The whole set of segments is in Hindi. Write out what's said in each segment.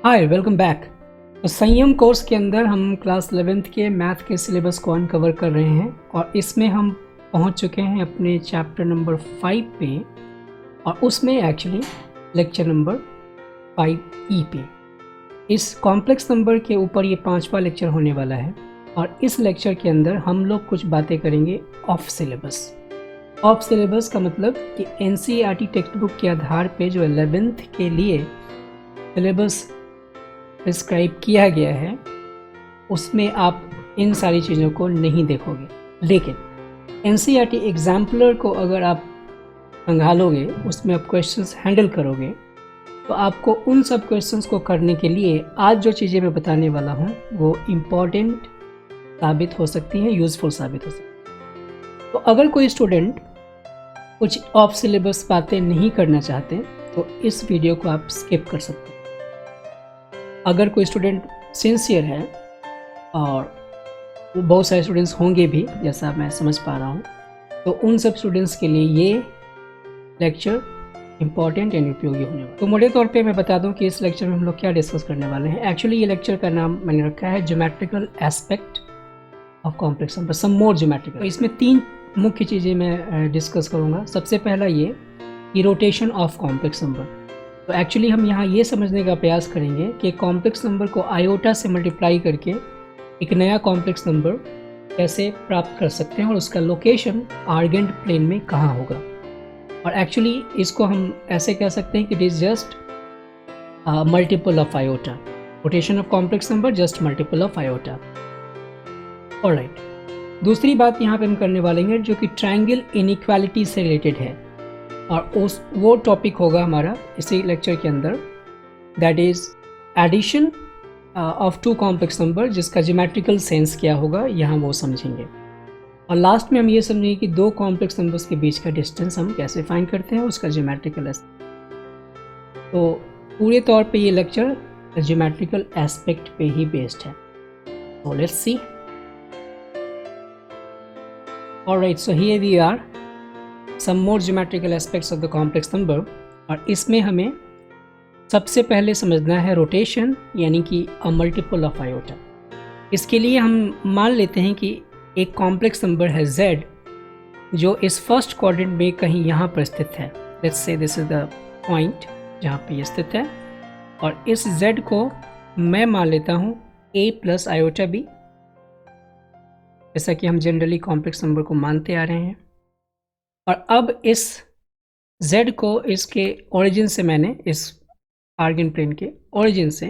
Hi welcome back. तो संयम कोर्स के अंदर हम क्लास 11th के मैथ के सिलेबस को अनकवर कर रहे हैं और इसमें हम पहुंच चुके हैं अपने चैप्टर नंबर 5 पे और उसमें एक्चुअली लेक्चर नंबर 5E पे। इस कॉम्प्लेक्स नंबर के ऊपर ये 5वां लेक्चर होने वाला है और इस लेक्चर के अंदर हम लोग कुछ बातें करेंगे ऑफ सिलेबस। ऑफ सिलेबस का मतलब कि NCERT टेक्स्ट बुक के आधार पे जो 11th के लिए सिलेबस प्रिस्क्राइब किया गया है उसमें आप इन सारी चीज़ों को नहीं देखोगे, लेकिन NCERT एग्जाम्पलर को अगर आप संभालोगे, उसमें आप क्वेश्चंस हैंडल करोगे, तो आपको उन सब क्वेश्चंस को करने के लिए आज जो चीज़ें मैं बताने वाला हूँ वो इम्पॉर्टेंट साबित हो सकती हैं, यूज़फुल साबित हो सकती हैं। तो अगर कोई स्टूडेंट कुछ ऑफ सिलेबस बातें नहीं करना चाहते तो इस वीडियो को आप स्किप कर सकते हैं। अगर कोई स्टूडेंट सिंसियर है, और बहुत सारे स्टूडेंट्स होंगे भी जैसा मैं समझ पा रहा हूँ, तो उन सब स्टूडेंट्स के लिए ये लेक्चर इम्पॉर्टेंट एंड उपयोगी होने वाला है। तो मोटे तौर पे मैं बता दूं कि इस लेक्चर में हम लोग क्या डिस्कस करने वाले हैं। एक्चुअली ये लेक्चर का नाम मैंने रखा है geometrical aspect of complex number, some more geometrical. तो इसमें 3 मुख्य चीज़ें मैं डिस्कस करूँगा। सबसे पहला ये कि रोटेशन ऑफ कॉम्प्लेक्स नंबर। तो एक्चुअली हम यहाँ ये समझने का प्रयास करेंगे कि कॉम्प्लेक्स नंबर को आयोटा से मल्टीप्लाई करके एक नया कॉम्प्लेक्स नंबर कैसे प्राप्त कर सकते हैं और उसका लोकेशन आर्गेंट प्लेन में कहाँ होगा। और एक्चुअली इसको हम ऐसे कह सकते हैं कि it is just multiple of iota. Rotation of complex number just multiple of iota. Alright, दूसरी बात यहाँ पे हम करने वाले हैं जो कि ट्रायंगल इनइक्वालिटी से रिलेटेड है और वो टॉपिक होगा हमारा इसी लेक्चर के अंदर, that is addition of 2 complex number, जिसका ज्योमेट्रिकल सेंस क्या होगा यहाँ वो समझेंगे। और लास्ट में हम ये समझेंगे कि 2 कॉम्प्लेक्स नंबर्स के बीच का डिस्टेंस हम कैसे फाइंड करते हैं, उसका ज्योमेट्रिकल एस्पेक्ट। तो पूरे तौर पे ये लेक्चर ज्योमेट्रिकल एस्पेक्ट पे ही बेस्ड है। तो let's see. Alright, so here we are, some more geometrical aspects of the complex number. और इसमें हमें सबसे पहले समझना है रोटेशन, यानी कि अ मल्टीपल ऑफ आयोटा। इसके लिए हम मान लेते हैं कि एक कॉम्प्लेक्स नंबर है z, जो इस फर्स्ट क्वाड्रेंट में कहीं यहाँ पर स्थित है। Let's say this is the point जहाँ पे ये स्थित है, और इस z को मैं मान लेता हूँ a प्लस आयोटा b, जैसा कि हम जनरली कॉम्प्लेक्स नंबर को मानते आ रहे हैं। और अब इस z को इसके ओरिजिन से, मैंने इस आर्गेन प्लेन के ओरिजिन से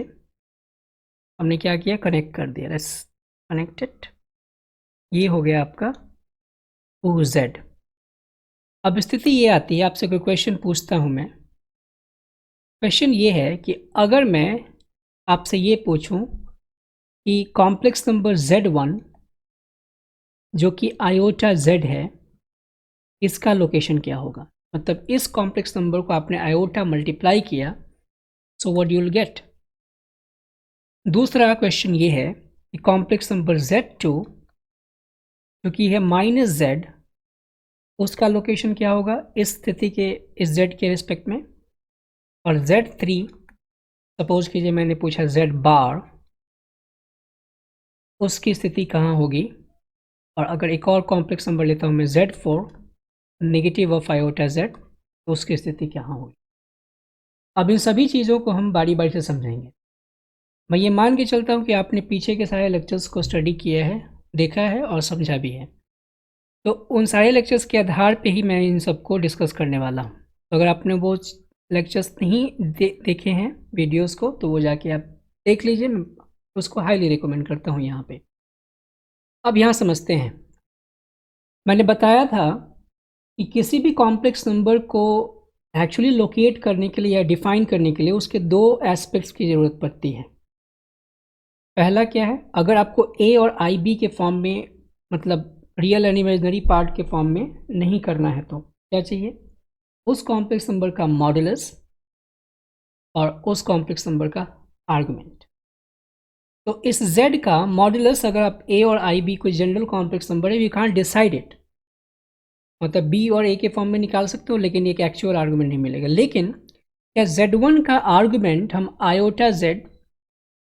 हमने क्या किया, कनेक्ट कर दिया। लेट्स कनेक्टेड, ये हो गया आपका OZ। अब स्थिति ये आती है, आपसे कोई क्वेश्चन पूछता हूँ मैं। क्वेश्चन ये है कि अगर मैं आपसे ये पूछूं कि कॉम्प्लेक्स नंबर Z1 जो कि आयोटा Z है, इसका लोकेशन क्या होगा। मतलब इस कॉम्प्लेक्स नंबर को आपने आयोटा मल्टीप्लाई किया, सो व्हाट यू विल गेट। दूसरा क्वेश्चन ये है कि कॉम्प्लेक्स नंबर Z2 जो कि है -z, उसका लोकेशन क्या होगा इस स्थिति के, इस z के रिस्पेक्ट में। और Z3 सपोज कीजिए मैंने पूछा z बार, उसकी स्थिति कहाँ होगी। और अगर एक और कॉम्प्लेक्स नंबर लेता हूँ मैं Z4 negative of iota z, तो उसकी स्थिति कहाँ होगी। अब इन सभी चीज़ों को हम बारी बारी से समझेंगे। मैं ये मान के चलता हूँ कि आपने पीछे के सारे लेक्चर्स को स्टडी किया है, देखा है और समझा भी है। तो उन सारे लेक्चर्स के आधार पे ही मैं इन सबको डिस्कस करने वाला हूँ। तो अगर आपने वो लेक्चर्स नहीं देखे हैं वीडियोस को, तो वो जाके आप देख लीजिए, मैं उसको हाईली रिकमेंड करता हूँ यहाँ पे। अब यहाँ समझते हैं। मैंने बताया था कि किसी भी कॉम्प्लेक्स नंबर को एक्चुअली लोकेट करने के लिए या डिफाइन करने के लिए उसके 2 एस्पेक्ट्स की ज़रूरत पड़ती है। पहला क्या है, अगर आपको a और ib के फॉर्म में, मतलब रियल एंड इमेजिनरी पार्ट के फॉर्म में नहीं करना है, तो क्या चाहिए, उस कॉम्प्लेक्स नंबर का मॉडुलस और उस कॉम्प्लेक्स नंबर का आर्गुमेंट। तो इस z का मॉडुलस, अगर आप a और ib कोई जनरल कॉम्प्लेक्स नंबर है, यू कांट डिसाइड इट, मतलब b और a के फॉर्म में निकाल सकते हो लेकिन एक एक्चुअल आर्गुमेंट नहीं मिलेगा। लेकिन क्या z1 का आर्गुमेंट हम आयोटा z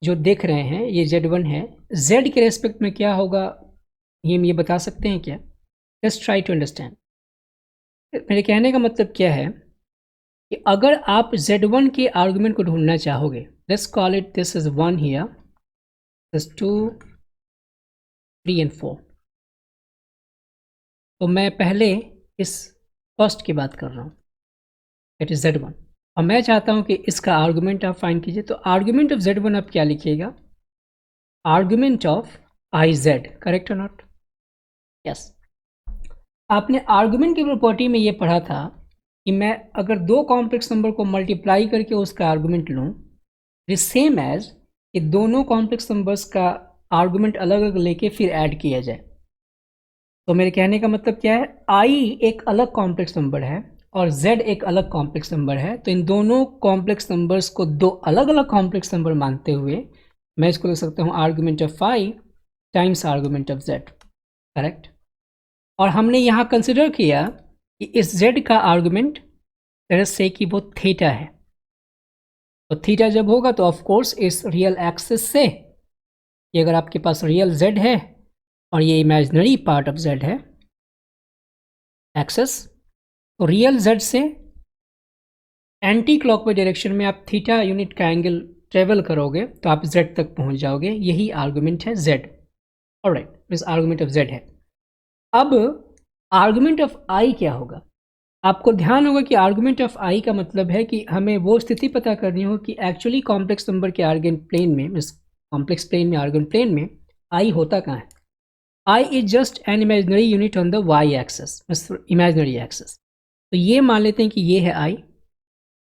जो देख रहे हैं ये Z1 है, Z के रेस्पेक्ट में क्या होगा ये बता सकते हैं क्या? Just try to understand. मेरे कहने का मतलब क्या है कि अगर आप Z1 के आर्गुमेंट को ढूंढना चाहोगे, let's call it this is 1 here, this 2 3 and 4, तो मैं पहले इस फर्स्ट की बात कर रहा हूँ, इट इज Z1, और मैं चाहता हूँ कि इसका आर्गुमेंट आप फाइंड कीजिए। तो आर्गुमेंट ऑफ Z1 आप क्या लिखिएगा? आर्गुमेंट ऑफ IZ, करेक्ट और नॉट? यस। आपने आर्गुमेंट की प्रॉपर्टी में ये पढ़ा था कि मैं अगर दो कॉम्प्लेक्स नंबर को मल्टीप्लाई करके उसका आर्गुमेंट लूँ, द सेम एज कि दोनों कॉम्प्लेक्स नंबर्स का आर्गुमेंट अलग अलग लेके फिर ऐड किया जाए। तो मेरे कहने का मतलब क्या है, आई एक अलग कॉम्प्लेक्स नंबर है और जेड एक अलग कॉम्प्लेक्स नंबर है, तो इन दोनों कॉम्प्लेक्स नंबर्स को दो अलग अलग कॉम्प्लेक्स नंबर मानते हुए मैं इसको लिख सकता हूँ argument of I times argument of Z, correct. और हमने यहाँ कंसिडर किया कि इस z का आर्गुमेंट तरह से कि वो थीटा है, तो थीटा जब होगा तो ऑफ कोर्स इस रियल एक्सिस से, ये अगर आपके पास रियल z है और ये इमेजिनरी पार्ट ऑफ z है एक्सिस, तो रियल z से एंटी क्लॉकवाइज डायरेक्शन में आप थीटा यूनिट का एंगल ट्रेवल करोगे तो आप z तक पहुंच जाओगे। यही आर्गुमेंट है z, ऑलराइट, इस आर्गुमेंट ऑफ z है। अब आर्गुमेंट ऑफ i क्या होगा? आपको ध्यान होगा कि आर्गुमेंट ऑफ i का मतलब है कि हमें वो स्थिति पता करनी हो कि एक्चुअली कॉम्प्लेक्स नंबर के आर्गन प्लेन में, इस कॉम्प्लेक्स प्लेन में, आर्गन प्लेन में i होता कहाँ है? i is just an imaginary unit on the y axis, imaginary axis. तो ये मान लेते हैं कि ये है i।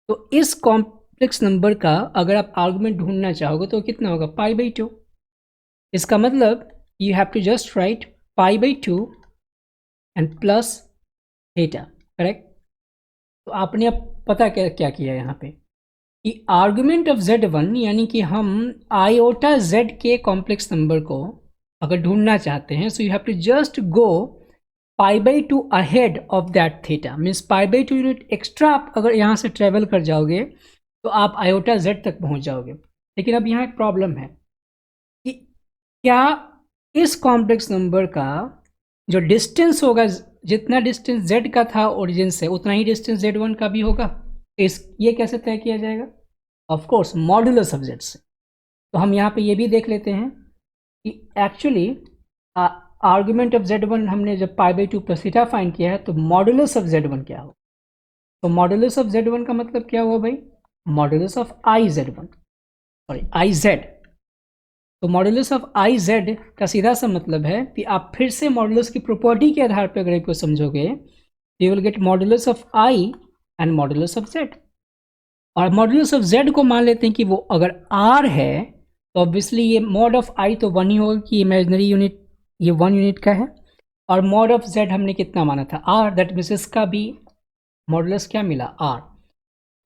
तो इस कॉम्प्लेक्स नंबर का अगर आप आर्गुमेंट ढूंढना चाहोगे तो कितना होगा? π/2। इसका मतलब you have to just write π/2 and plus theta, correct. तो आपने अब पता क्या किया यहाँ पे कि आर्गुमेंट ऑफ Z1, यानी कि हम आयोटा Z के कॉम्प्लेक्स नंबर को अगर ढूंढना चाहते हैं, so you have to just go π/2 ahead of that theta, means π/2 unit extra आप अगर यहाँ से ट्रेवल कर जाओगे तो आप आयोटा Z तक पहुँच जाओगे। लेकिन अब यहाँ एक प्रॉब्लम है कि क्या इस कॉम्प्लेक्स नंबर का जो डिस्टेंस होगा, जितना डिस्टेंस z का था ओरिजिन से उतना ही डिस्टेंस z1 का भी होगा? ये कैसे तय किया जाएगा? Of course modulus of z से। तो हम यहाँ पे ये भी देख लेते हैं कि एक्चुअली आर्गुमेंट ऑफ z1 हमने जब π/2 प्लस थीटा फाइंड किया है तो मॉडुलस ऑफ z1 क्या हो? तो मॉडुलस ऑफ z1 का मतलब क्या हुआ भाई? Modulus of IZ1, sorry IZ। तो मॉडुलस ऑफ IZ का सीधा सा मतलब है कि आप फिर से मॉडुलस की प्रॉपर्टी के आधार पर अगर इसको समझोगे, you will gate modulus of I and modulus of Z। और मॉडुलस ऑफ Z को मान लेते हैं कि वो अगर R है तो ऑब्वियसली ये मॉड ऑफ I तो 1 ही होगा कि इमेजिनरी यूनिट ये 1 यूनिट का है, और मॉड ऑफ Z हमने कितना माना था? R, दैट मीन्स इसका भी मॉडुलस क्या मिला? R।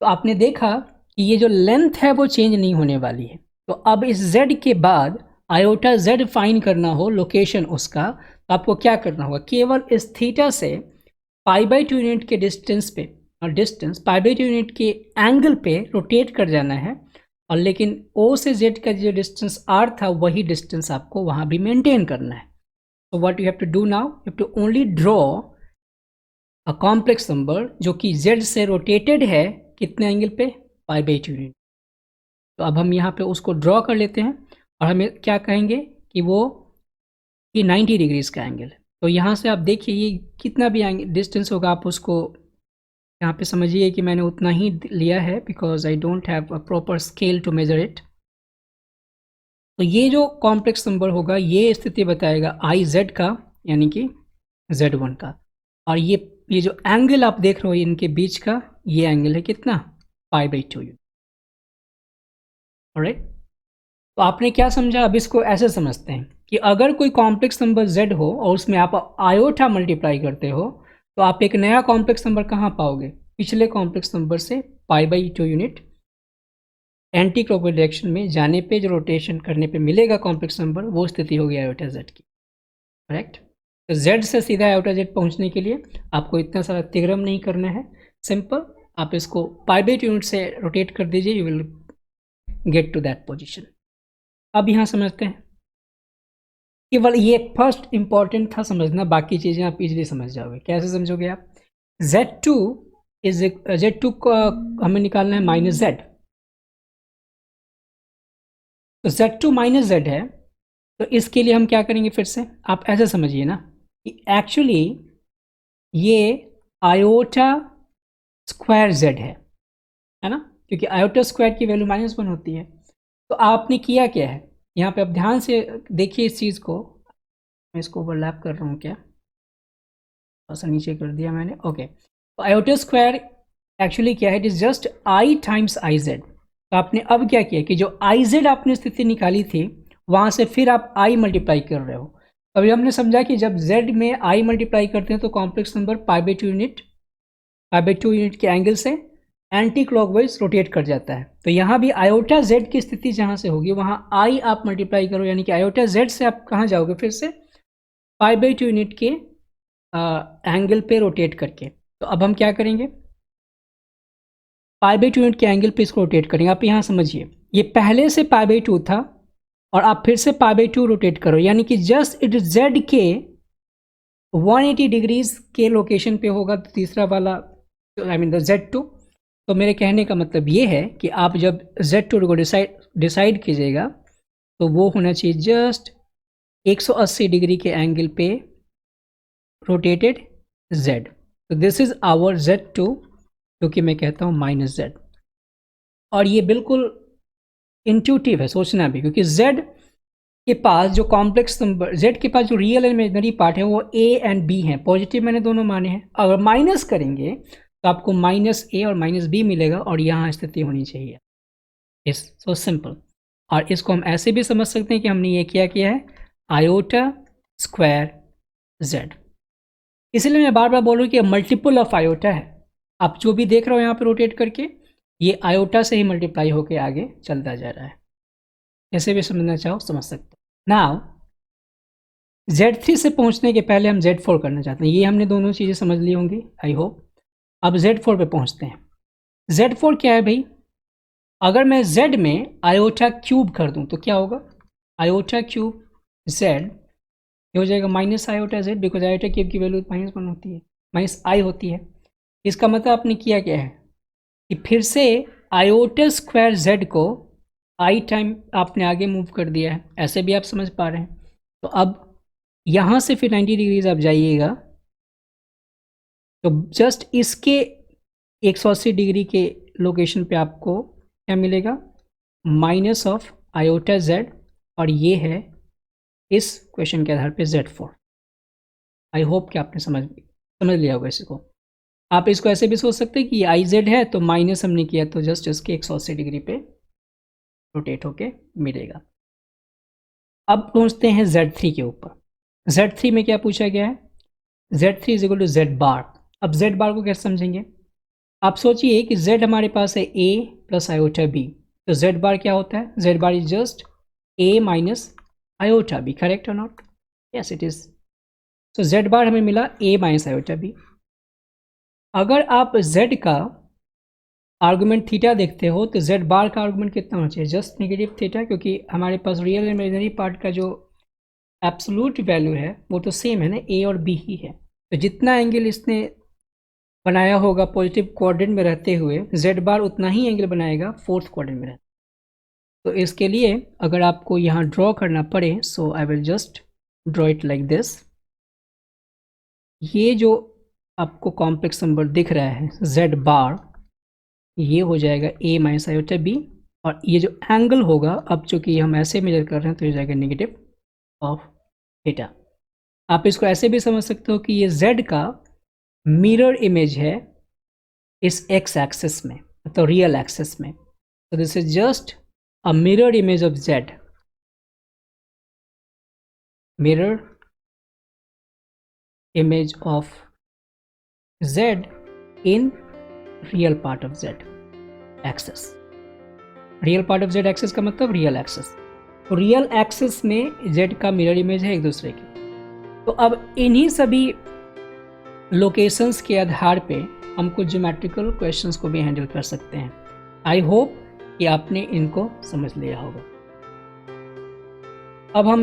तो आपने देखा कि ये जो लेंथ है वो चेंज नहीं होने वाली है। तो अब इस z के बाद आयोटा z फाइंड करना हो लोकेशन उसका, तो आपको क्या करना होगा? केवल इस थीटा से π/2 यूनिट के डिस्टेंस पे, और डिस्टेंस π/2 यूनिट के एंगल पे रोटेट कर जाना है, और लेकिन o से z का जो डिस्टेंस r था वही डिस्टेंस आपको वहाँ भी मेंटेन करना है। तो what you have to do now, you have to only draw a complex number जो कि z से रोटेटेड है कितने एंगल पे? π/2 यूनिट। तो अब हम यहाँ पे उसको ड्रॉ कर लेते हैं और हमें क्या कहेंगे कि वो कि 90 डिग्रीज का एंगल है। तो यहाँ से आप देखिए ये कितना भी डिस्टेंस होगा, आप उसको यहाँ पे समझिए कि मैंने उतना ही लिया है because I don't have a proper scale to measure it. तो ये जो कॉम्प्लेक्स नंबर होगा ये स्थिति बताएगा IZ का, यानी कि Z1 का, और ये जो एंगल आप देख रहे हो इनके बीच का, ये एंगल है कितना? π/2 यूनिट। ऑलराइट, तो आपने क्या समझा? अब इसको ऐसे समझते हैं कि अगर कोई कॉम्प्लेक्स नंबर z हो और उसमें आप आयोटा मल्टीप्लाई करते हो तो आप एक नया कॉम्प्लेक्स नंबर कहाँ पाओगे? पिछले कॉम्प्लेक्स नंबर से π/2 यूनिट एंटी क्लॉकवाइज डायरेक्शन में जाने पे जो रोटेशन करने पे मिलेगा कॉम्प्लेक्स नंबर, वो स्थिति होगी आयोटा z की, करेक्ट। तो z से सीधा आयोटा z पहुंचने के लिए आपको इतना सारा तिग्रम नहीं करना है, सिंपल आप इसको π/2 यूनिट से रोटेट कर दीजिए, you will get to that position. अब यहाँ समझते हैं, केवल ये फर्स्ट इंपॉर्टेंट था समझना, बाकी चीज़ें आप इजीली समझ जाओगे। कैसे समझोगे आप? Z2 इज Z2 को हमें निकालना है माइनस Z, तो Z2 माइनस Z है, तो इसके लिए हम क्या करेंगे? फिर से आप ऐसे समझिए ना कि एक्चुअली ये आयोटा स्क्वायर Z है ना, क्योंकि आयोटा स्क्वायर की वैल्यू -1 होती है। तो आपने किया क्या है यहाँ पे? अब ध्यान से देखिए इस चीज़ को, मैं इसको ओवरलैप कर रहा हूँ क्या, थोड़ा सा नीचे कर दिया मैंने, ओके। तो आयोटा स्क्वायर एक्चुअली क्या है? It is just I times I Z. तो आपने अब क्या किया कि जो आई जेड आपने स्थिति निकाली थी वहाँ से फिर आप आई मल्टीप्लाई कर रहे हो। अभी हमने समझा कि जब z में आई मल्टीप्लाई करते हैं तो कॉम्प्लेक्स नंबर π/2 यूनिट के एंगल से एंटी क्लॉकवाइज रोटेट कर जाता है। तो यहाँ भी आयोटा z की स्थिति जहाँ से होगी वहाँ आई आप मल्टीप्लाई करो, यानी कि आयोटा z से आप कहाँ जाओगे? फिर से π/2 यूनिट के एंगल पे रोटेट करके। तो अब हम क्या करेंगे? π/2 यूनिट के एंगल पे इसको रोटेट करेंगे। आप यहाँ समझिए, ये पहले से π/2 था और आप फिर से π/2 रोटेट करो, यानी कि जस्ट इट z के 180 डिग्रीज के लोकेशन पे होगा तीसरा वाला, आई मीन द Z2। तो मेरे कहने का मतलब ये है कि आप जब Z2 को डिसाइड कीजिएगा तो वो होना चाहिए जस्ट 180 डिग्री के एंगल पे रोटेटेड Z। तो दिस इज आवर Z2, जो कि मैं कहता हूँ -Z। और ये बिल्कुल इंट्यूटिव है सोचना भी, क्योंकि Z के पास जो कॉम्प्लेक्स नंबर, Z के पास जो रियल एंड इमेजिनरी पार्ट है वो A एंड B हैं, पॉजिटिव मैंने दोनों माने हैं। अगर माइनस करेंगे तो आपको -A और -B मिलेगा और यहाँ स्थिति होनी चाहिए। इस सो सिंपल। और इसको हम ऐसे भी समझ सकते हैं कि हमने ये किया है आयोटा स्क्वायर Z। इसलिए मैं बार बार बोल रहा हूँ कि मल्टीपल ऑफ आयोटा है। आप जो भी देख रहे हो यहाँ पे रोटेट करके, ये आयोटा से ही मल्टीप्लाई होके आगे चलता जा रहा है। ऐसे भी समझना चाहो समझ सकते हो। नाउ Z3 से पहुँचने के पहले हम Z4 करना चाहते हैं। ये हमने दोनों चीज़ें समझ ली होंगी आई होप। अब Z4 पे पहुँचते हैं। Z4 क्या है भाई? अगर मैं Z में आयोटा क्यूब कर दूँ तो क्या होगा? आयोटा क्यूब Z ये हो जाएगा minus iota Z, because iota cube की वैल्यू -1 होती है, -i होती है। इसका मतलब आपने किया क्या है कि फिर से आयोटा स्क्वायर Z को i टाइम आपने आगे मूव कर दिया है। ऐसे भी आप समझ पा रहे हैं। तो अब यहाँ से फिर 90 डिग्रीज आप जाइएगा तो जस्ट इसके 180 डिग्री के लोकेशन पे आपको क्या मिलेगा? माइनस ऑफ आयोटा Z, और ये है इस क्वेश्चन के आधार पे Z4। आई होप कि आपने समझ लिया होगा इसको। आप इसको ऐसे भी सोच सकते हैं कि ये IZ है तो माइनस हमने किया तो जस्ट इसके 180 डिग्री पे रोटेट होके मिलेगा। अब पहुंचते हैं Z3 के ऊपर। Z3 में क्या पूछा गया है? Z3 is equal to Z bar. अब Z बार को कैसे समझेंगे? आप सोचिए कि Z हमारे पास है A प्लस आयोटा B, तो Z बार क्या होता है? Z bar is just A minus iota B, correct और not? Yes it is. So Z bar हमें मिला A माइनस आयोटा B। अगर आप Z का आर्गुमेंट थीटा देखते हो तो Z बार का आर्गुमेंट कितना होना चाहिए? जस्ट नेगेटिव थीटा, क्योंकि हमारे पास रियल इमेजिनरी पार्ट का जो एब्सोल्यूट वैल्यू है वो तो सेम है ना, A और B ही है। तो जितना एंगल इसने बनाया होगा पॉजिटिव क्वाड्रेंट में रहते हुए, Z बार उतना ही एंगल बनाएगा फोर्थ क्वाड्रेंट में रहते। तो इसके लिए अगर आपको यहाँ ड्रॉ करना पड़े, so I will just draw it like this. ये जो आपको कॉम्प्लेक्स नंबर दिख रहा है Z बार, ये हो जाएगा A माइनस आयोटा B, और ये जो एंगल होगा, अब चूंकि हम ऐसे मेजर कर रहे हैं तो ये जाएगा नेगेटिव ऑफ थीटा। आप इसको ऐसे भी समझ सकते हो कि ये Z का मिरर इमेज है इस x एक्सिस में, तो रियल एक्सिस में। तो this is just a mirror image of Z, mirror image of Z in real part of Z axis। Real part of Z axis का मतलब रियल एक्सिस। तो रियल एक्सिस में Z का मिरर इमेज है एक दूसरे की। तो अब इन्हीं सभी लोकेशंस के आधार पे हम कुछ ज्योमेट्रिकल क्वेश्चंस को भी हैंडल कर सकते हैं। आई होप कि आपने इनको समझ लिया होगा। अब हम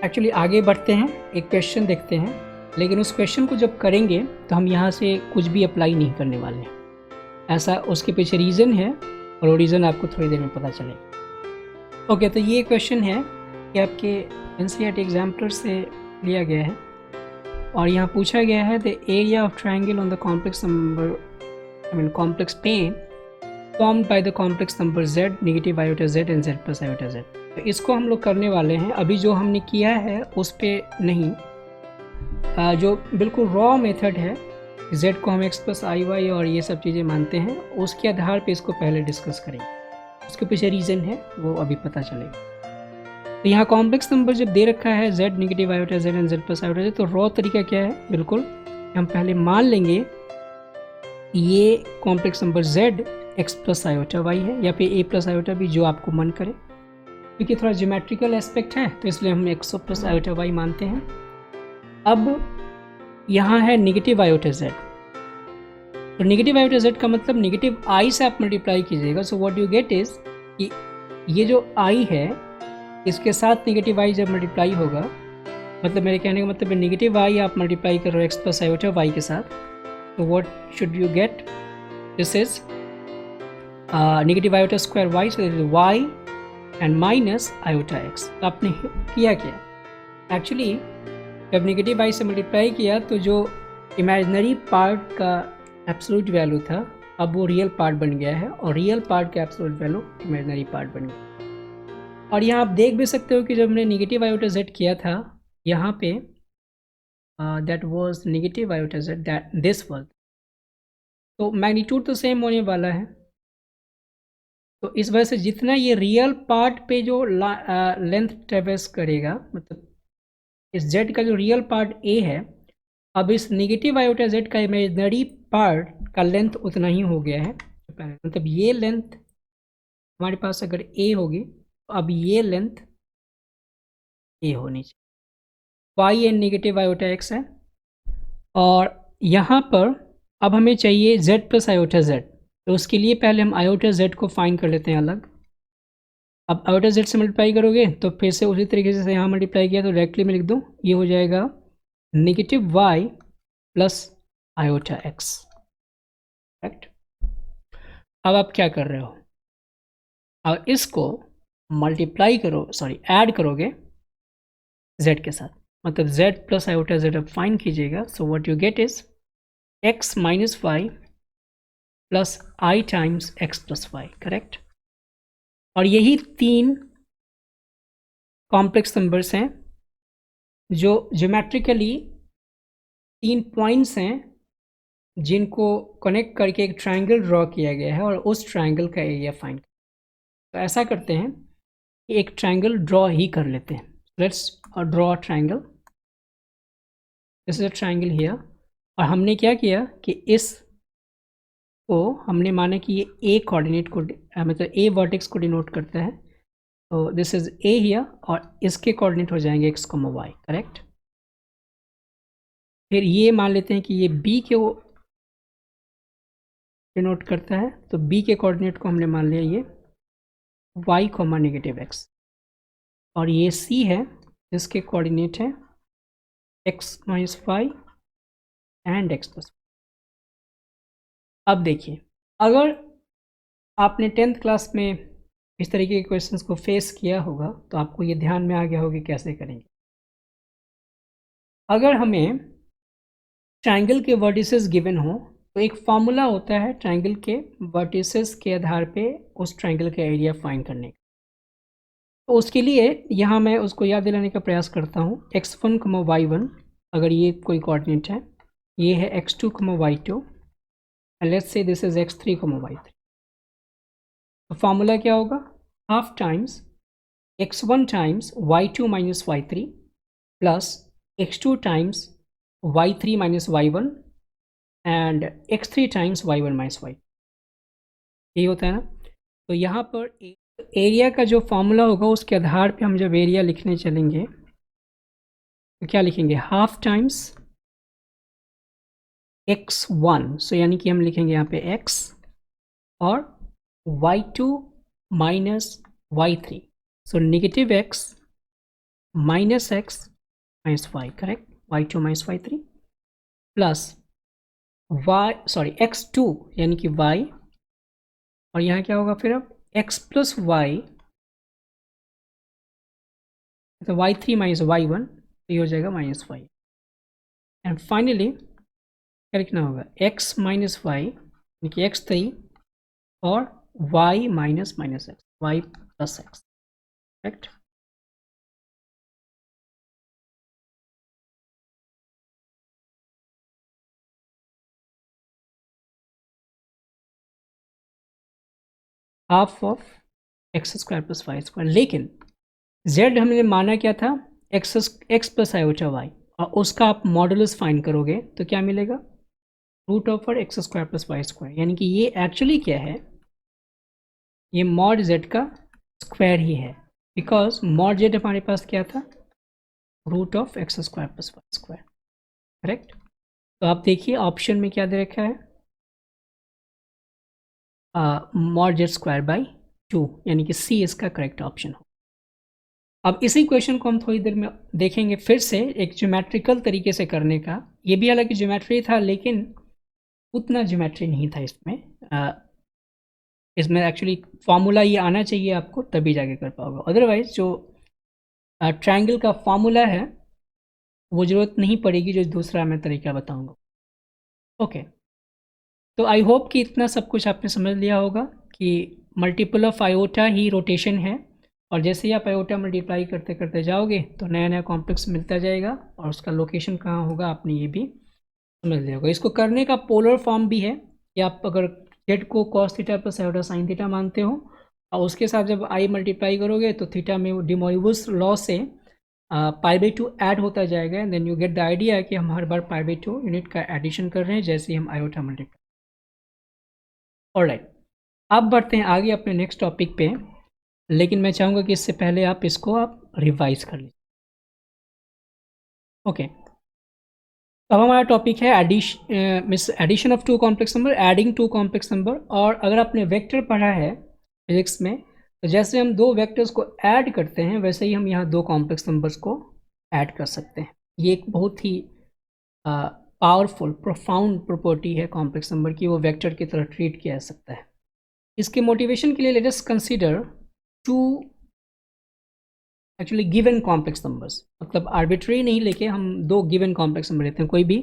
एक्चुअली आगे बढ़ते हैं, एक क्वेश्चन देखते हैं, लेकिन उस क्वेश्चन को जब करेंगे तो हम यहाँ से कुछ भी अप्लाई नहीं करने वाले हैं। ऐसा उसके पीछे रीज़न है और वो रीज़न आपको थोड़ी देर में पता चलेगा। ओके, तो ये क्वेश्चन है कि आपके एनसीईआरटी एग्जाम्पलर से लिया गया है और यहाँ पूछा गया है the area of triangle on the complex number complex plane formed by the complex number z, negative iota z and z plus iota z। तो इसको हम लोग करने वाले हैं। अभी जो हमने किया है उस पर नहीं, जो बिल्कुल रॉ मेथड है, z को हम x प्लस आई वाई और ये सब चीज़ें मानते हैं, उसके आधार पे इसको पहले डिस्कस करेंगे। उसके पीछे रीज़न है वो अभी पता चलेगा। तो यहाँ कॉम्प्लेक्स नंबर जब दे रखा है z, negative iota z and z plus iota z, तो रॉ तरीका क्या है, बिल्कुल हम पहले मान लेंगे ये complex number z x plus iota y है या फिर a प्लस आयोटा भी, जो आपको मन करे, क्योंकि थोड़ा ज्योमेट्रिकल एस्पेक्ट है तो इसलिए हम x प्लस आयोटा y मानते हैं। अब यहाँ है नेगेटिव आयोटा z, तो नेगेटिव आयोटा z का मतलब नेगेटिव i से आप मल्टीप्लाई कीजिएगा। So what you get is कि ये जो i है इसके साथ नेगेटिव i जब मल्टीप्लाई होगा, मतलब मेरे कहने का मतलब है नेगेटिव i आप मल्टीप्लाई कर रहे हो x प्लस आयोटा y के साथ, तो what should you get, this is negative iota square y, so this is y and minus iota x। तो आपने किया क्या, एक्चुअली जब नेगेटिव y से मल्टीप्लाई किया तो जो इमेजिनरी पार्ट का एब्सोल्यूट वैल्यू था अब वो रियल पार्ट बन गया है और रियल पार्ट का एब्सोल्यूट वैल्यू इमेजिनरी पार्ट बन गया। और यहाँ आप देख भी सकते हो कि जब हमने नेगेटिव आयोटा z किया था यहाँ पे that was negative iota z, that this was, तो मैग्नीट्यूड तो सेम होने वाला है। तो इस वजह से जितना ये रियल पार्ट पे जो लेंथ ट्रेवर्स करेगा, मतलब इस z का जो रियल पार्ट a है, अब इस नेगेटिव आयोटा z का इमेजिनरी पार्ट का लेंथ उतना ही हो गया है। मतलब ये लेंथ हमारे पास अगर a होगी तो अब ये लेंथ a होनी चाहिए। y and negative iota x है और यहाँ पर अब हमें चाहिए z प्लस आयोटा z, तो उसके लिए पहले हम आयोटा z को फाइंड कर लेते हैं अलग। अब आयोटा z से मल्टीप्लाई करोगे तो फिर से उसी तरीके से यहाँ मल्टीप्लाई किया तो डायरेक्टली मैं लिख दूँ, ये हो जाएगा negative y plus iota x, correct. अब आप क्या कर रहे हो, अब इसको मल्टीप्लाई करो, सॉरी ऐड करोगे z के साथ, मतलब z प्लस आयोटा z अब फाइंड कीजिएगा। So what you get is x minus Y plus I times x plus Y, correct. और यही तीन कॉम्प्लेक्स नंबर्स हैं जो ज्योमेट्रिकली तीन पॉइंट्स हैं जिनको कनेक्ट करके एक ट्रायंगल ड्रॉ किया गया है और उस ट्रायंगल का एरिया फाइंड। तो ऐसा करते हैं कि एक ट्रायंगल ड्रॉ ही कर लेते हैं। Let's draw a triangle, this is a triangle here. और हमने क्या किया कि इस को हमने माना कि ये ए कोऑर्डिनेट को मतलब ए वर्टेक्स को डिनोट करता है, तो दिस इज ए हियर और इसके कोऑर्डिनेट हो जाएंगे एक्स कॉमा वाई, करेक्ट। फिर ये मान लेते हैं कि ये बी के वो डिनोट करता है, तो बी के कोऑर्डिनेट को हमने मान लिया ये वाई कॉमा नेगेटिव एक्स, और ये सी है जिसके कोऑर्डिनेट है X minus Y and X plus. अब देखिए, अगर आपने 10th क्लास में इस तरीके के क्वेश्चंस को फेस किया होगा तो आपको ये ध्यान में आ गया होगा कैसे करेंगे। अगर हमें ट्रायंगल के वर्टिसेस गिवन हो तो एक फार्मूला होता है ट्रायंगल के वर्टिसेस के आधार पे उस ट्रायंगल का एरिया फाइंड करने का। तो उसके लिए यहाँ मैं उसको याद दिलाने का प्रयास करता हूँ। x1, y1 अगर ये कोई कोऑर्डिनेट है, ये है x2, y2, and let's say this is x3, y3। तो फार्मूला क्या होगा, half times x1 times y2 minus y3 plus x2 times y3 minus y1 and x3 times y1 minus y। यही होता है ना। तो यहाँ पर एरिया का जो फॉर्मूला होगा उसके आधार पे हम जब एरिया लिखने चलेंगे तो क्या लिखेंगे, हाफ टाइम्स x1, सो यानी कि हम लिखेंगे यहाँ पे x और y2 minus y3, so negative x minus X minus Y, correct, y2 minus y3 plus x2 यानी कि y, और यहाँ क्या होगा फिर अब x प्लस वाई, तो y3 माइनस y1, तो ये हो जाएगा माइनस वाई। एंड फाइनली क्या लिखना होगा, x माइनस वाई यानी कि x3 और y minus minus X, y plus X, correct. Half of X square plus Y square, लेकिन z हमने माना क्या था, x प्लस आयोटा वाई, और उसका आप मॉडुलस फाइंड करोगे तो क्या मिलेगा, root of X square plus Y square, यानी कि ये एक्चुअली क्या है, ये मॉड z का स्क्वायर ही है, बिकॉज मॉड z हमारे पास क्या था, root of X square plus Y square, correct. तो आप देखिए ऑप्शन में क्या दे रखा है, मॉड z स्क्वायर बाई 2, यानी कि सी इसका करेक्ट ऑप्शन हो। अब इसी क्वेश्चन को हम थोड़ी देर में देखेंगे फिर से एक ज्योमेट्रिकल तरीके से करने का। ये भी हालांकि ज्योमेट्री था, लेकिन उतना ज्योमेट्री नहीं था इसमें। इसमें एक्चुअली फॉर्मूला ये आना चाहिए आपको, तभी जाके कर पाओगे, अदरवाइज जो ट्रायंगल का फॉर्मूला है वो ज़रूरत नहीं पड़ेगी, जो दूसरा मैं तरीका बताऊंगा। ओके, तो आई होप कि इतना सब कुछ आपने समझ लिया होगा कि multiple of iota he rotation है, और जैसे ही आप आयोटा मल्टीप्लाई करते करते जाओगे तो नया नया कॉम्प्लेक्स मिलता जाएगा, और उसका लोकेशन कहाँ होगा आपने ये भी समझ लिया होगा। इसको करने का पोलर फॉर्म भी है कि आप अगर जेड को cos theta plus iota sine theta मानते हो, और उसके साथ जब आई मल्टीप्लाई करोगे तो थीटा में डिमोइवस लॉ से π/2 ऐड होता जाएगा, and then you get the idea कि हम हर बार π/2 यूनिट का एडिशन कर रहे हैं जैसे ही हम आयोटा मल्टीप्लाई। ऑलराइट, अब बढ़ते हैं आगे अपने नेक्स्ट टॉपिक पे, लेकिन मैं चाहूँगा कि इससे पहले आप इसको रिवाइज कर लीजिए। ओके, अब हमारा टॉपिक है addition of two complex number, adding two complex number. और अगर आपने वेक्टर पढ़ा है फिजिक्स में, तो जैसे हम दो वेक्टर्स को ऐड करते हैं वैसे ही हम यहाँ दो कॉम्प्लेक्स नंबर्स को ऐड कर सकते हैं। ये एक बहुत ही पावरफुल प्रोफाउंड प्रॉपर्टी है कॉम्प्लेक्स नंबर की, वो वेक्टर की तरह ट्रीट किया जा सकता है। इसके मोटिवेशन के लिए let us consider two actually given complex numbers, मतलब आर्बिट्री नहीं लेके हम दो गिवन कॉम्प्लेक्स नंबर लेते हैं, कोई भी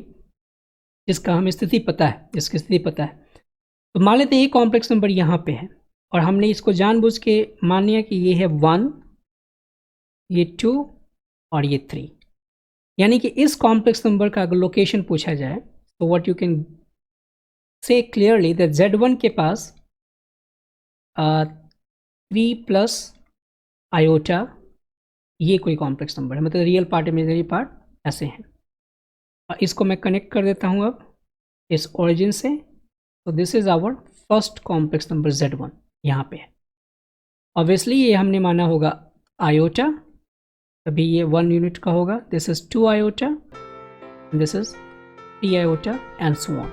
जिसका हमें स्थिति पता है, जिसकी स्थिति पता है। तो मान लेते हैं ये कॉम्प्लेक्स नंबर यहाँ पे है, और हमने इसको जानबूझ के मान लिया कि ये है 1, ये 2 और ये 3, यानी कि इस कॉम्प्लेक्स नंबर का अगर लोकेशन पूछा जाए तो what you can say clearly that Z1 के पास 3 प्लस आयोटा ये कोई कॉम्प्लेक्स नंबर है, मतलब रियल पार्ट इमेजिनरी पार्ट ऐसे हैं। और इसको मैं कनेक्ट कर देता हूँ अब इस ओरिजिन से, तो this is our first complex number Z1 यहाँ पे है। ऑब्वियसली ये हमने माना होगा आयोटा, तभी ये 1 यूनिट का होगा। This is 2 iota, this is 3 iota and so on.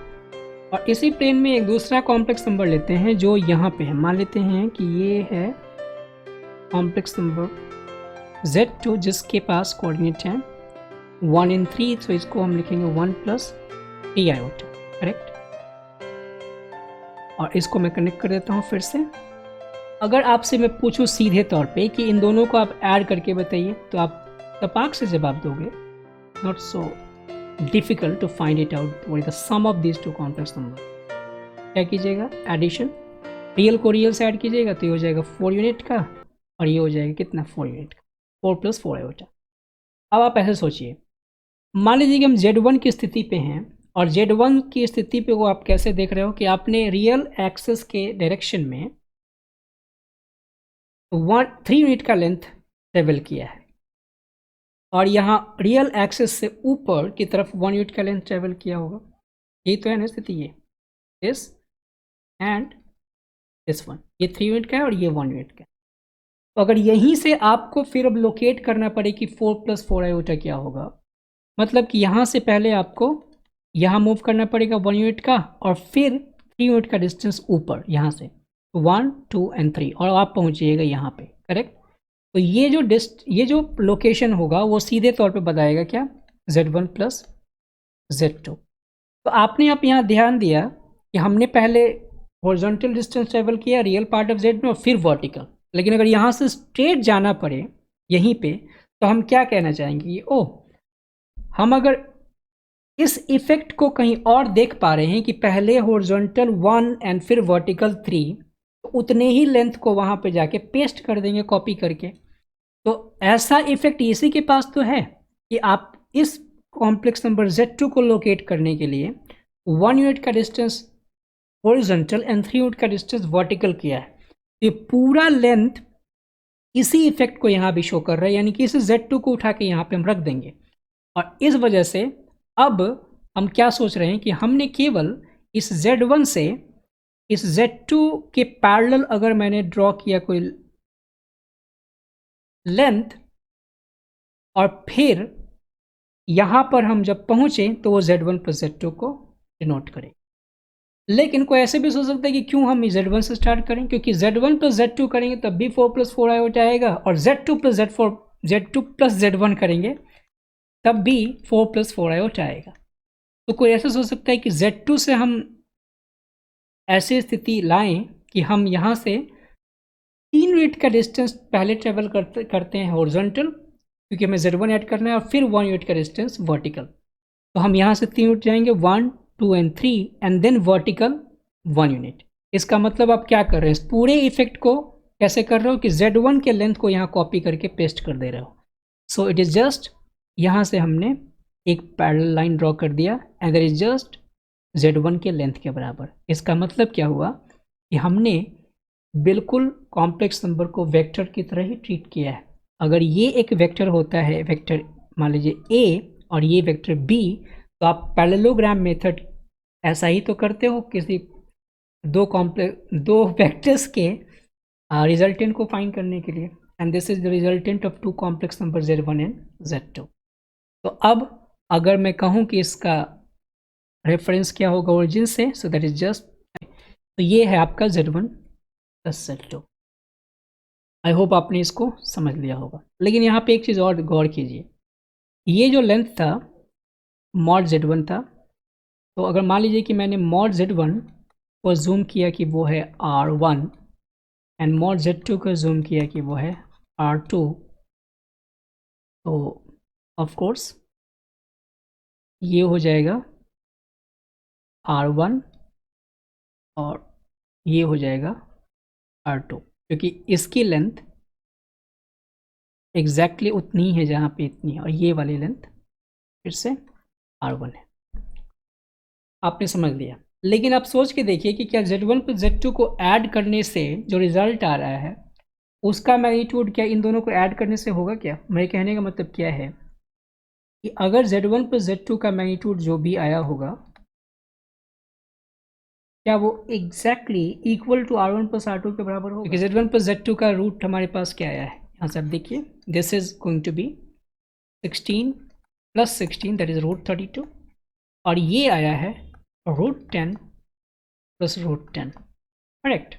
और इसी प्लेन में एक दूसरा कॉम्प्लेक्स नंबर लेते हैं जो यहाँ पे है, मान लेते हैं कि ये है कॉम्प्लेक्स नंबर Z2 जिसके पास कोऑर्डिनेट है 1 and 3, तो इसको हम लिखेंगे 1 प्लस 3 आयोटा, करेक्ट। और इसको मैं कनेक्ट कर देता हूँ फिर से। अगर आपसे मैं पूछूं सीधे तौर पे कि इन दोनों को आप ऐड करके बताइए, तो आप तपाक से जवाब दोगे, not so difficult to find it out what is the sum of these two complex number. क्या कीजिएगा, एडिशन, रियल को रियल से ऐड कीजिएगा तो ये हो जाएगा 4 यूनिट का, और ये हो जाएगा कितना, 4 यूनिट का, 4 प्लस 4 आयोटा। अब आप ऐसे सोचिए, मान लीजिए कि हम Z1 की स्थिति पे हैं, और Z1 की स्थिति पे वो आप कैसे देख रहे हो कि आपने रियल एक्सेस के डायरेक्शन में 3 यूनिट का लेंथ ट्रेवल किया है, और यहाँ रियल एक्सेस से ऊपर की तरफ 1 यूनिट का लेंथ ट्रेवल किया होगा। यही तो है ना स्थिति, ये दिस एंड दिस वन, ये 3 यूनिट का है और ये 1 यूनिट का है। तो अगर यहीं से आपको फिर अब लोकेट करना पड़े कि 4 प्लस 4 आयोटा क्या होगा, मतलब कि यहाँ से पहले आपको यहाँ मूव करना पड़ेगा 1 यूनिट का, और फिर 3 यूनिट का डिस्टेंस ऊपर यहाँ से 1 2 एंड 3, और आप पहुँचिएगा यहाँ पे, करेक्ट। तो ये जो लोकेशन होगा वो सीधे तौर पे बताएगा क्या, z1 प्लस z2। तो आपने आप यहाँ ध्यान दिया कि हमने पहले हॉरिजॉन्टल डिस्टेंस ट्रेवल किया रियल पार्ट ऑफ जेड में और फिर वर्टिकल, लेकिन अगर यहाँ से स्ट्रेट जाना पड़े यहीं पे तो हम क्या कहना चाहेंगे, हम अगर इस इफेक्ट को कहीं और देख पा रहे हैं कि पहले हॉरिजॉन्टल 1 एंड फिर वर्टिकल 3, तो उतने ही लेंथ को वहाँ पे जाके पेस्ट कर देंगे कॉपी करके। तो ऐसा इफेक्ट इसी के पास तो है कि आप इस कॉम्प्लेक्स नंबर Z2 को लोकेट करने के लिए 1 यूनिट का डिस्टेंस हॉरिजॉन्टल एंड 3 यूनिट का डिस्टेंस वर्टिकल किया है। ये पूरा लेंथ इसी इफेक्ट को यहाँ भी शो कर रहा है, यानी कि इस Z2 को उठा के यहाँ पे हम रख देंगे। और इस वजह से अब हम क्या सोच रहे हैं कि हमने केवल इस Z1 से इस Z2 के पैरेलल अगर मैंने ड्रॉ किया कोई लेंथ और फिर यहाँ पर हम जब पहुँचे तो वो Z1 प्लस Z2 को डिनोट करें। लेकिन कोई ऐसे भी सोच सकता है कि क्यों हम Z1 से स्टार्ट करें, क्योंकि Z1 प्लस Z2 करेंगे तब भी 4 प्लस 4 आउट आएगा, और Z2 प्लस Z1 करेंगे तब भी 4 प्लस 4 आउट आएगा। तो कोई ऐसा सोच सकता है कि Z2 से हम ऐसी स्थिति लाएं कि हम यहाँ से 3 यूनिट का डिस्टेंस पहले ट्रेवल करते हैं हॉरिजॉन्टल, क्योंकि हमें Z1 ऐड करना है, और फिर 1 यूनिट का डिस्टेंस वर्टिकल। तो हम यहाँ से 3 यूनिट जाएंगे, 1 2 and 3 and then vertical 1 unit. इसका मतलब आप क्या कर रहे हैं, इस पूरे इफेक्ट को कैसे कर रहे हो कि Z1 के लेंथ को यहाँ कॉपी करके पेस्ट कर दे रहे हो। सो इट इज़ जस्ट यहाँ से हमने एक पैरेलल लाइन ड्रॉ कर दिया and that is just Z1 के लेंथ के बराबर। इसका मतलब क्या हुआ कि हमने बिल्कुल कॉम्प्लेक्स नंबर को वेक्टर की तरह ही ट्रीट किया है। अगर ये एक वेक्टर होता है, वेक्टर मान लीजिए A और ये वेक्टर B, तो आप पैरेललोग्राम मेथड ऐसा ही तो करते हो किसी दो वेक्टर्स के रिजल्टेंट को फाइंड करने के लिए, and this is the resultant of 2 complex number Z1 and Z2। तो अब अगर मैं कहूँ कि इसका रेफरेंस क्या होगा ओरिजिन से, सो दैट इज जस्ट, तो ये है आपका Z1 plus Z2। I hope आपने इसको समझ लिया होगा। लेकिन यहाँ पे एक चीज़ और गौर कीजिए, ये जो लेंथ था मॉड Z1 था, तो अगर मान लीजिए कि मैंने मॉड Z1 को जूम किया कि वो है R1 एंड मॉड Z2 को जूम किया कि वो है R2, तो ऑफ कोर्स ये हो जाएगा R1 और ये हो जाएगा R2, क्योंकि इसकी लेंथ एग्जैक्टली उतनी है जहाँ पे इतनी है, और ये वाली लेंथ फिर से R1 है। आपने समझ लिया। लेकिन आप सोच के देखिए कि क्या Z1 प्लस Z2 को ऐड करने से जो रिजल्ट आ रहा है उसका मैग्नीट्यूड क्या इन दोनों को ऐड करने से होगा क्या? मेरे कहने का मतलब क्या है कि अगर Z1 प्लस Z2 का मैग्नीट्यूड जो भी आया होगा, क्या वो exactly equal to R1 plus R2 के बराबर होगा? क्योंकि Z1 प्लस Z2 का रूट हमारे पास क्या आया है, यहाँ से आप देखिए, this is going to be 16 plus 16 that is root 32, और ये आया है रूट 10 प्लस रूट 10, करेक्ट।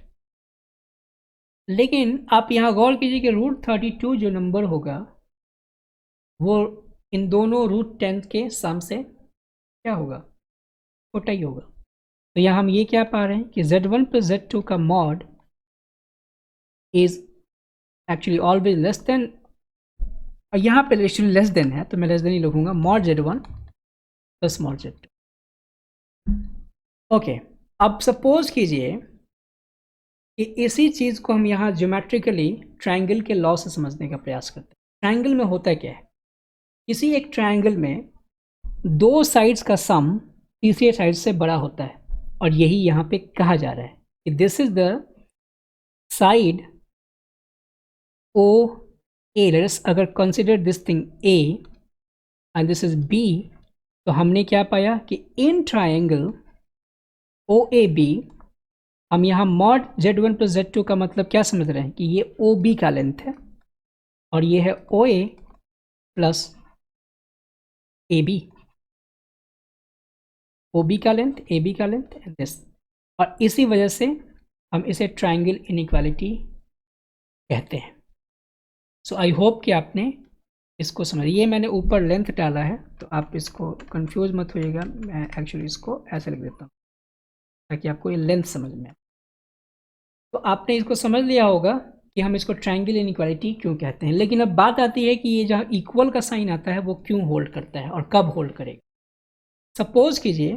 लेकिन आप यहाँ गौर कीजिए कि रूट 32 जो नंबर होगा वो इन दोनों रूट 10 के सम से क्या होगा, छोटा ही होगा। तो यहाँ हम ये क्या पा रहे हैं कि Z1 प्लस Z2 का mod is actually always less than, और यहाँ पे एक्चुअली लेस देन है तो मैं लेस देन ही लिखूंगा, mod Z1 plus mod Z2। Okay, अब सपोज कीजिए कि इसी चीज़ को हम यहाँ ज्योमेट्रिकली ट्रायंगल के लॉ से समझने का प्रयास करते हैं। ट्रायंगल में होता क्या है, किसी एक ट्रायंगल में दो साइड्स का सम तीसरे साइड से बड़ा होता है, और यही यहाँ पे कहा जा रहा है कि this is the side O A. Let's अगर consider this thing A and this is B, तो हमने क्या पाया कि in triangle O A B हम यहाँ मॉड Z1 प्लस Z2 का मतलब क्या समझ रहे हैं कि ये ओ बी का लेंथ है, और ये है O A plus A B, O B का लेंथ, ए बी का लेंथ एंड दिस, और इसी वजह से हम इसे ट्रायंगल इनइक्वालिटी कहते हैं। सो आई होप कि आपने इसको समझ, ये मैंने ऊपर लेंथ डाला है तो आप इसको कंफ्यूज मत होइएगा, मैं एक्चुअली इसको ऐसे लिख देता हूँ ताकि आपको ये लेंथ समझ में आए। तो आपने इसको समझ लिया होगा कि हम इसको ट्रायंगल इनइक्वालिटी क्यों कहते हैं। लेकिन अब बात आती है कि ये जहाँ इक्वल का साइन आता है वो क्यों होल्ड करता है और कब होल्ड करेगा। सपोज कीजिए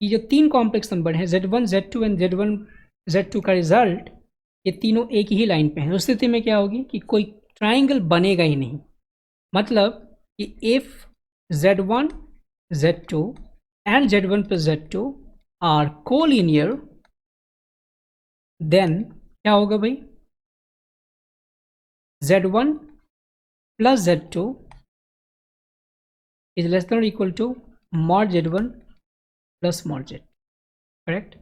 ये जो तीन कॉम्प्लेक्स नंबर हैं Z1, Z2 एंड Z2 का रिजल्ट ये तीनों एक ही लाइन पे हैं। उस स्थिति में क्या होगी कि कोई ट्राइंगल बनेगा ही नहीं। मतलब कि if Z1, Z2 and Z1 plus Z2 are collinear, then क्या होगा भाई, Z1 plus Z2 is less than or equal to mod Z1 plus mod Z, correct.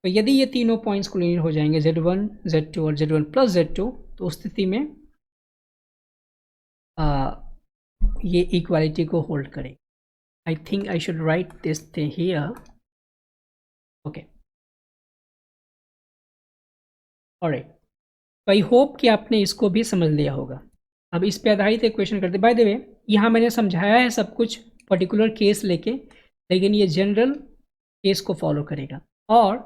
तो यदि ये तीनों पॉइंट्स कोलिनियर हो जाएंगे Z1, Z2 और Z1 plus Z2, तो उस स्थिति में ये इक्वालिटी को होल्ड करें। I think I should write this thing here, okay alright. तो आई होप कि आपने इसको भी समझ लिया होगा। अब इस पे आधारित एक क्वेश्चन करते। बाय द वे यहाँ मैंने समझाया है सब कुछ पर्टिकुलर केस लेके, लेकिन ये जनरल केस को फॉलो करेगा। और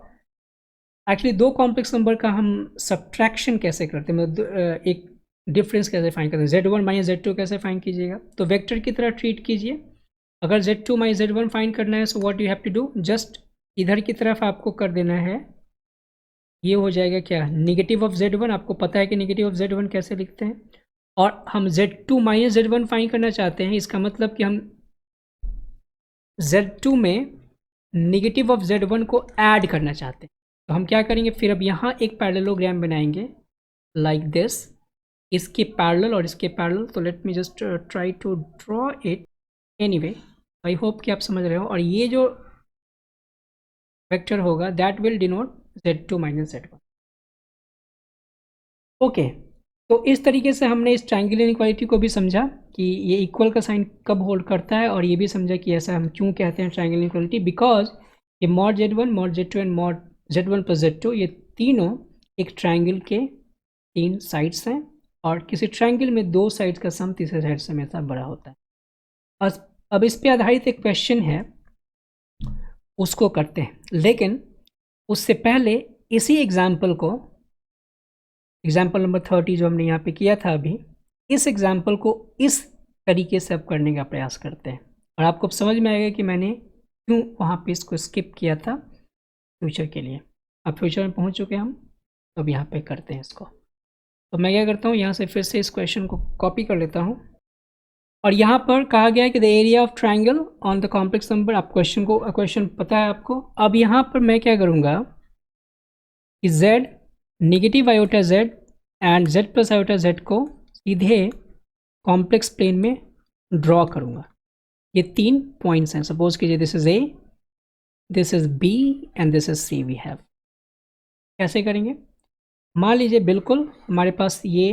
एक्चुअली दो कॉम्प्लेक्स नंबर का हम सब्ट्रैक्शन कैसे करते हैं, मतलब एक डिफरेंस कैसे फाइंड करते हैं, Z1 माइनस Z2 कैसे फाइंड कीजिएगा। तो वेक्टर की तरह ट्रीट कीजिए। अगर Z2 माइनस Z1 फाइंड करना है so what you have to do, just इधर की तरफ आपको कर देना है, ये हो जाएगा क्या, निगेटिव ऑफ Z1। आपको पता है कि निगेटिव ऑफ Z1 कैसे लिखते हैं। और हम Z2 माइनस Z1 फाइंड करना चाहते हैं, इसका मतलब कि हम Z2 में निगेटिव ऑफ Z1 को ऐड करना चाहते हैं। तो हम क्या करेंगे फिर, अब यहाँ एक पैरेललोग्राम बनाएंगे लाइक दिस, इसके पैरेलल और इसके पैरेलल। तो let me just try to draw it anyway. I hope कि आप समझ रहे हो। और ये जो वेक्टर होगा that will denote Z2 minus Z1। Okay, तो इस तरीके से हमने इस ट्रायंगल इनइक्वालिटी को भी समझा कि ये इक्वल का साइन कब होल्ड करता है, और ये भी समझा कि ऐसा हम क्यों कहते हैं ट्रायंगल इनइक्वालिटी, बिकॉज ये mod Z1, mod Z2 and mod Z1 plus Z2 ये तीनों एक ट्रायंगल के तीन साइड्स हैं, और किसी ट्रायंगल में दो साइड्स का सम तीसरे साइड से हमेशा बड़ा होता है। अब इस पे आधारित एक क्वेश्चन है, उसको करते हैं। लेकिन उससे पहले इसी एग्जाम्पल को, एग्जाम्पल नंबर 30 जो हमने यहाँ पे किया था अभी, इस एग्जाम्पल को इस तरीके से अब करने का प्रयास करते हैं, और आपको समझ में आएगा कि मैंने क्यों वहाँ पे इसको स्किप किया था फ्यूचर के लिए। अब फ्यूचर में पहुँच चुके हम, तो अब यहाँ पे करते हैं इसको। तो मैं क्या करता हूँ, यहाँ से फिर से इस क्वेश्चन को कॉपी कर लेता हूँ, और यहाँ पर कहा गया है कि the area of triangle on the complex number. आप क्वेश्चन पता है आपको। अब यहाँ पर मैं क्या करूँगा कि z negative iota z and z plus iota z को सीधे कॉम्प्लेक्स प्लेन में ड्रॉ करूँगा। ये तीन पॉइंट्स हैं। सपोज कीजिए this is A, this is B and this is C we have. कैसे करेंगे, मान लीजिए बिल्कुल हमारे पास ये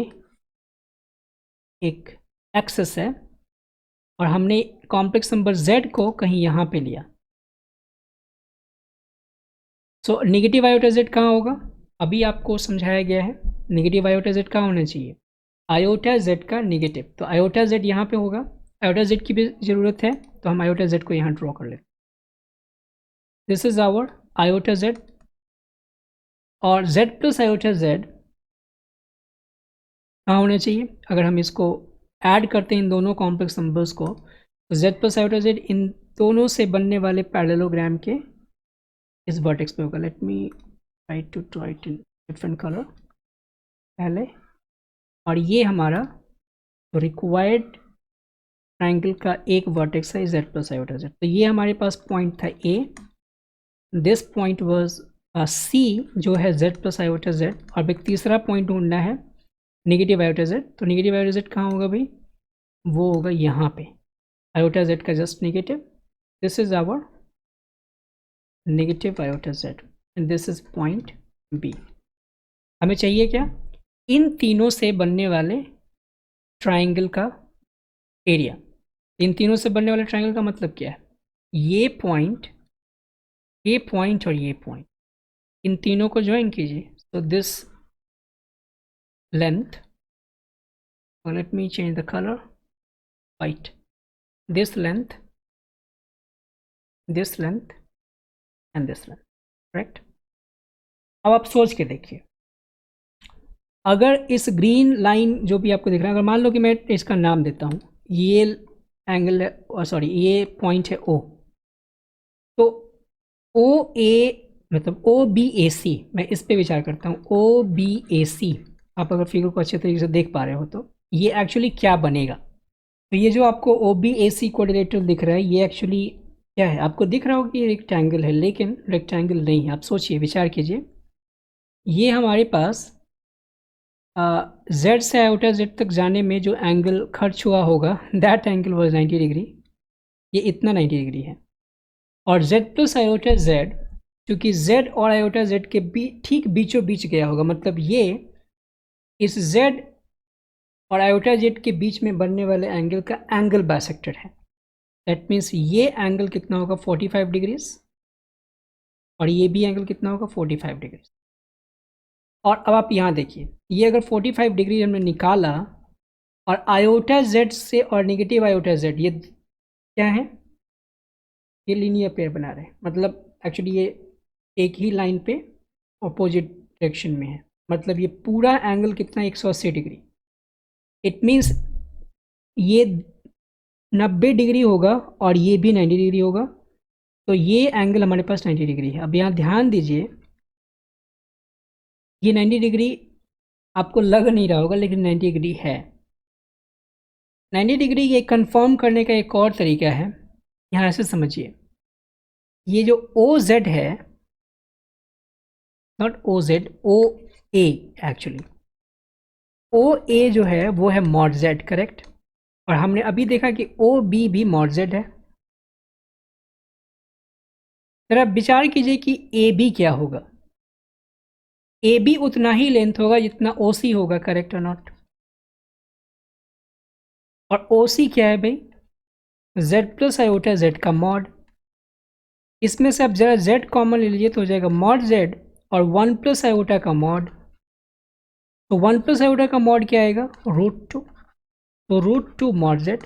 एक एक्सेस है और हमने कॉम्प्लेक्स नंबर z को कहीं यहाँ पे लिया। सो निगेटिव आयोटा z कहाँ होगा, अभी आपको समझाया गया है। निगेटिव आयोटा z कहाँ होना चाहिए, आयोटा z का निगेटिव। तो आयोटा z यहाँ पे होगा। आयोटा z की भी ज़रूरत है, तो हम आयोटा z को यहाँ ड्रॉ कर लेते। This is our iota z, और z प्लस आयोटा z कहाँ होना चाहिए। अगर हम इसको ऐड करते हैं इन दोनों कॉम्प्लेक्स नंबर्स को, तो z प्लस आयोटा z इन दोनों से बनने वाले पैरेललोग्राम के इस वर्टेक्स पे होगा। Let me try to write in different colour पहले। और ये हमारा रिक्वायर्ड ट्राइंगल का एक वर्टेक्स है z प्लस आयोटा z। तो ये हमारे पास पॉइंट था A, this point was C जो है z प्लस आयोटा z, और एक तीसरा पॉइंट ढूंढना है निगेटिव आयोटा z। तो निगेटिव आयोटा z कहाँ होगा भाई, वो होगा यहाँ पे, आयोटा z का just negative. This is our negative iota z and this is point B। हमें चाहिए क्या, इन तीनों से बनने वाले ट्राइंगल का एरिया। इन तीनों से बनने वाले ट्राइंगल का मतलब क्या है, ये पॉइंट और ये पॉइंट, इन तीनों को ज्वाइन कीजिए। तो this length. So let me change the color, white. This length, this length and this length, correct? अब आप सोच के देखिए, अगर इस ग्रीन लाइन जो भी आपको दिख रहा है, अगर मान लो कि मैं इसका नाम देता हूँ, ये एंगल सॉरी ये पॉइंट है O, तो ओ ए मतलब ओ बी ए सी, मैं इस पे विचार करता हूँ, ओ बी ए सी, आप अगर फिगर को अच्छे तरीके से देख पा रहे हो तो ये एक्चुअली क्या बनेगा। तो ये जो आपको ओ बी ए सी क्वाड्रिलेटरल दिख रहा है, ये एक्चुअली क्या है, आपको दिख रहा होगा कि रेक्टेंगल है, लेकिन रेक्टेंगल नहीं है। आप सोचिए, विचार कीजिए, ये हमारे पास जेड से आयोटा जेड तक जाने में जो एंगल खर्च हुआ होगा, दैट एंगल वॉज 90 डिग्री, ये इतना 90 डिग्री है। और जेड प्लस आयोटा जेड, क्योंकि जेड और आयोटा जेड के ठीक बीचों बीच गया होगा, मतलब ये इस जेड और आयोटा जेड के बीच में बनने वाले एंगल का एंगल बाइसेक्टर है। दैट मीन्स ये एंगल कितना होगा, 45 डिग्रीज, और ये भी एंगल कितना होगा, 45 डिग्रीज। और अब आप यहाँ देखिए, ये अगर 45 डिग्री हमने निकाला, और आयोटा जेड से और नेगेटिव आयोटा जेड, ये क्या है, ये लीनियर पेयर बना रहे हैं, मतलब एक्चुअली ये एक ही लाइन पे अपोजिट डायरेक्शन में है, मतलब ये पूरा एंगल कितना, 180 डिग्री। इट मीन्स ये 90 डिग्री होगा और ये भी 90 डिग्री होगा, तो ये एंगल हमारे पास 90 डिग्री है। अब यहाँ ध्यान दीजिए, ये 90 डिग्री आपको लग नहीं रहा होगा, लेकिन 90 डिग्री है। 90 डिग्री ये कंफर्म करने का एक और तरीका है, यहाँ ऐसे समझिए, ये जो ओ जेड है, not O Z, O A, actually O A जो है वो है मॉड जेड, करेक्ट। और हमने अभी देखा कि ओ बी भी मॉड जेड है। जरा विचार कीजिए कि ए बी क्या होगा, ए बी उतना ही लेंथ होगा जितना ओ सी होगा, करेक्ट और नॉट। और ओ सी क्या है भाई, जेड प्लस आयोटा जेड का मॉड। इसमें से आप जरा जेड कॉमन ले लीजिए तो हो जाएगा मॉड जेड और 1 प्लस आयोटा का मॉड। तो 1 प्लस आयोटा का मॉड क्या आएगा, √2, तो √2 मॉड जेड।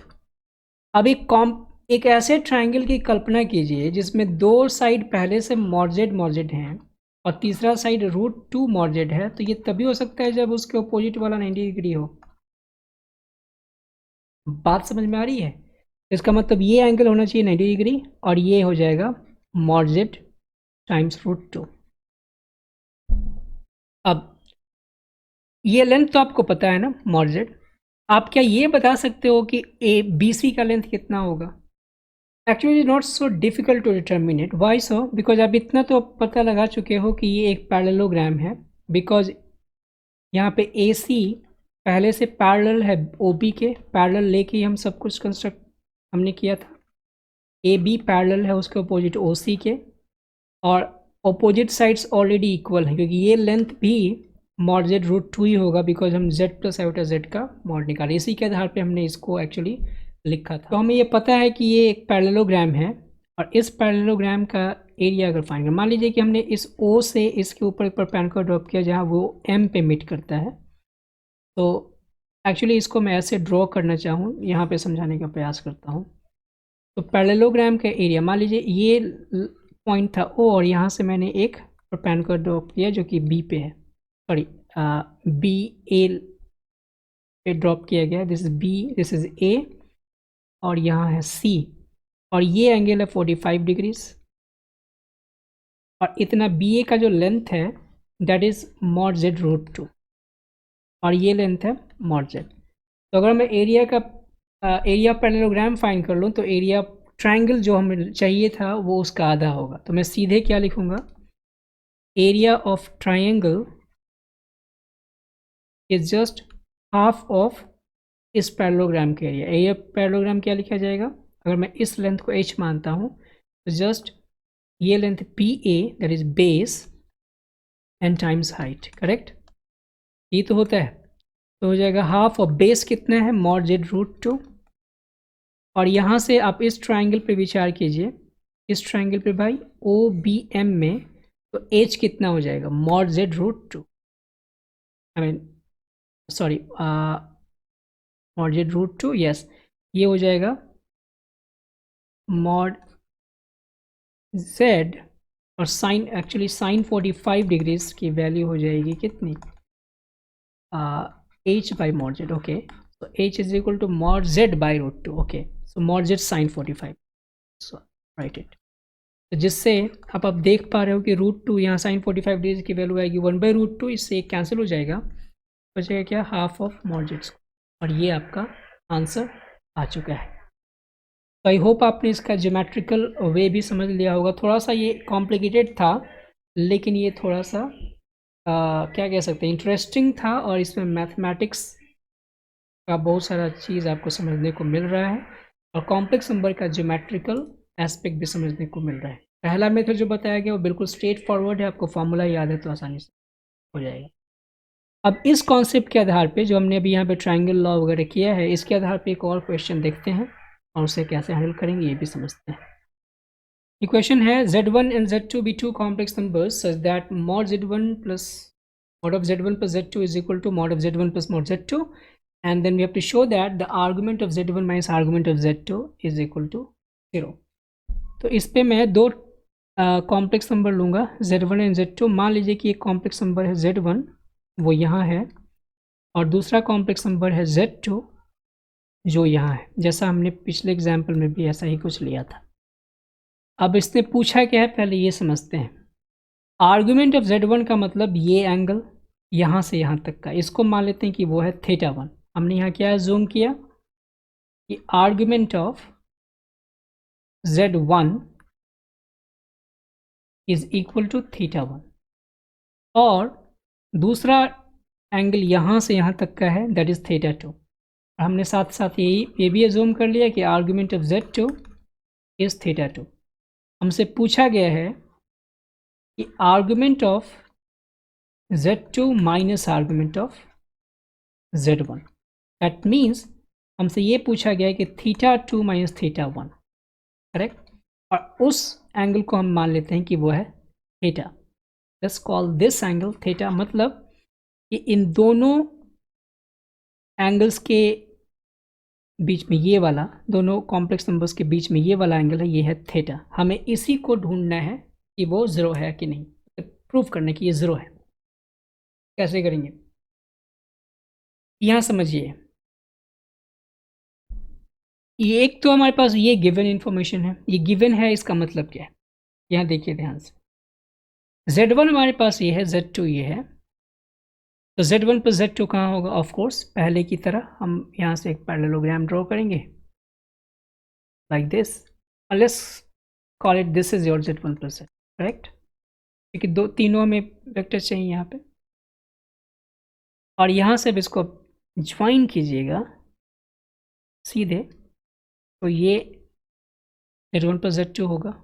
अब एक ऐसे ट्राइंगल की कल्पना कीजिए जिसमें दो साइड पहले से मॉड जेड हैं और तीसरा साइड √2 मॉड जेड है, तो ये तभी हो सकता है जब उसके अपोजिट वाला 90 डिग्री हो। बात समझ में आ रही है। इसका मतलब ये एंगल होना चाहिए 90 डिग्री और ये हो जाएगा मॉड जेड टाइम्स √2। अब ये लेंथ तो आपको पता है ना, मॉड जेड। आप क्या ये बता सकते हो कि ए बी सी का लेंथ कितना होगा। Actually not so difficult to determinate, why so, because आप इतना तो पता लगा चुके हो कि ये एक पैरेललोग्राम है, बिकॉज यहाँ पे ए सी पहले से पैरेलल है ओ बी के, पैरेलल लेके ही हम सब कुछ कंस्ट्रक्ट हमने किया था। ए बी पैरेलल है उसके अपोजिट ओ सी के, और अपोजिट साइड्स ऑलरेडी इक्वल हैं, क्योंकि ये लेंथ भी मॉड जेड √2 ही होगा, बिकॉज हम जेड प्लस आयोटा जेड का मॉड निकाले, इसी के आधार पे हमने इसको एक्चुअली लिखा था। तो हमें ये पता है कि ये एक पैरेललोग्राम है, और इस पैरेललोग्राम का एरिया अगर फाइंड करें, मान लीजिए कि हमने इस ओ से इसके ऊपर एक परपेंडिकुलर ड्रॉप किया जहाँ वो एम पे मीट करता है, तो एक्चुअली इसको मैं ऐसे ड्रॉ करना चाहूँ, यहाँ पे समझाने का प्रयास करता हूँ। तो पैरेललोग्राम का एरिया, मान लीजिए ये पॉइंट था ओ, और यहाँ से मैंने एक परपेंडिकुलर ड्रॉप किया जो कि बी पे है, सॉरी बी ए पे ड्रॉप किया गया, this is B, this is A, और यहाँ है सी, और ये एंगल है 45 डिग्रीज, और इतना बी ए का जो लेंथ है दैट इज मॉड जेड √2, और ये लेंथ है मॉड जेड। तो अगर मैं एरिया पैरेललोग्राम फाइंड कर लूँ, तो एरिया ट्राइंगल जो हमें चाहिए था वो उसका आधा होगा, तो मैं सीधे क्या लिखूँगा, area of triangle is just half of इस पैरेललोग्राम के एरिया पैरेललोग्राम क्या लिखा जाएगा, अगर मैं इस लेंथ को h मानता हूँ, तो जस्ट ये length P A that is base and times height, correct, ये तो होता है। तो हो जाएगा हाफ ऑफ बेस कितना है, मॉड जेड √2, और यहाँ से आप इस ट्राइंगल पे विचार कीजिए, इस ट्राइंगल पे भाई ओ बी एम में, तो h कितना हो जाएगा, mod z √2, I mean sorry mod z root two, yes, ये हो जाएगा मॉड जेड, और साइन, एक्चुअली साइन 45 डिग्रीज की वैल्यू हो जाएगी कितनी, h by mod z, okay, so h is equal to mod z by root 2, okay, so mod z sin 45, so write it, तो जिससे आप देख पा रहे हो कि रूट टू यहाँ साइन 45 डिग्री की वैल्यू आएगी 1/√2, इससे कैंसिल हो जाएगा, बचेगा क्या, हाफ ऑफ मॉड जेड, और ये आपका आंसर आ चुका है। तो आई होप आपने इसका ज्योमेट्रिकल वे भी समझ लिया होगा। थोड़ा सा ये कॉम्प्लिकेटेड था, लेकिन ये थोड़ा सा क्या कह सकते हैं, इंटरेस्टिंग था, और इसमें मैथमेटिक्स का बहुत सारा चीज़ आपको समझने को मिल रहा है, और कॉम्प्लेक्स नंबर का ज्योमेट्रिकल एस्पेक्ट भी समझने को मिल रहा है। पहला मेथड जो बताया गया वो बिल्कुल स्ट्रेट फॉरवर्ड है, आपको फॉर्मूला याद है तो आसानी से हो जाएगा। अब इस कॉन्सेप्ट के आधार पे जो हमने अभी यहाँ पे ट्रायंगल लॉ वगैरह किया है, इसके आधार पे एक और क्वेश्चन देखते हैं और उसे कैसे हैंडल करेंगे ये भी समझते हैं। ये क्वेश्चन है z1 and z2 be two complex numbers such that mod z1 plus mod of z1 plus z2 is equal to mod of z1 plus mod z2, and then we have to show that the argument of z1 minus argument of z2 is equal to 0। तो इस पे मैं दो कॉम्प्लेक्स नंबर लूँगा z1 एंड z2। मान लीजिए कि एक कॉम्प्लेक्स नंबर है z1, वो यहाँ है, और दूसरा कॉम्प्लेक्स नंबर है z2 जो यहाँ है, जैसा हमने पिछले एग्जाम्पल में भी ऐसा ही कुछ लिया था। अब इसने पूछा क्या है, पहले ये समझते हैं। आर्गुमेंट ऑफ z1 का मतलब ये एंगल यहाँ से यहाँ तक का, इसको मान लेते हैं कि वो है θ1। हमने यहाँ क्या जूम किया कि argument of z1 is equal to θ1, और दूसरा एंगल यहाँ से यहाँ तक का है, दैट इज θ2। हमने साथ साथ ये भी जूम कर लिया कि आर्गुमेंट ऑफ z2 इज θ2। हमसे पूछा गया है कि argument of z2 minus argument of z1, that means हमसे ये पूछा गया है कि θ2 माइनस θ1, करेक्ट, और उस एंगल को हम मान लेते हैं कि वो है theta. Let's call this angle theta, मतलब कि इन दोनों एंगल्स के बीच में ये वाला, दोनों कॉम्प्लेक्स नंबर्स के बीच में ये वाला एंगल है, ये है थीटा। हमें इसी को ढूंढना है कि वो ज़ीरो है कि नहीं, प्रूफ करने की ये ज़ीरो है। कैसे करेंगे, यहाँ समझिए, ये एक तो हमारे पास ये गिवन इन्फॉर्मेशन है, ये गिवन है, इसका मतलब क्या है, यहाँ देखिए ध्यान से। z1 हमारे पास ये है, z2 ये है, तो z1 प्लस z2 कहाँ होगा, ऑफ कोर्स पहले की तरह हम यहाँ से एक पैरेललोग्राम ड्रॉ करेंगे like this, let's call it this is your z1 plus z, correct, क्योंकि दो तीनों में वेक्टर चाहिए यहाँ पे, और यहाँ से अब इसको ज्वाइन कीजिएगा सीधे, तो ये z1 प्लस z2 होगा।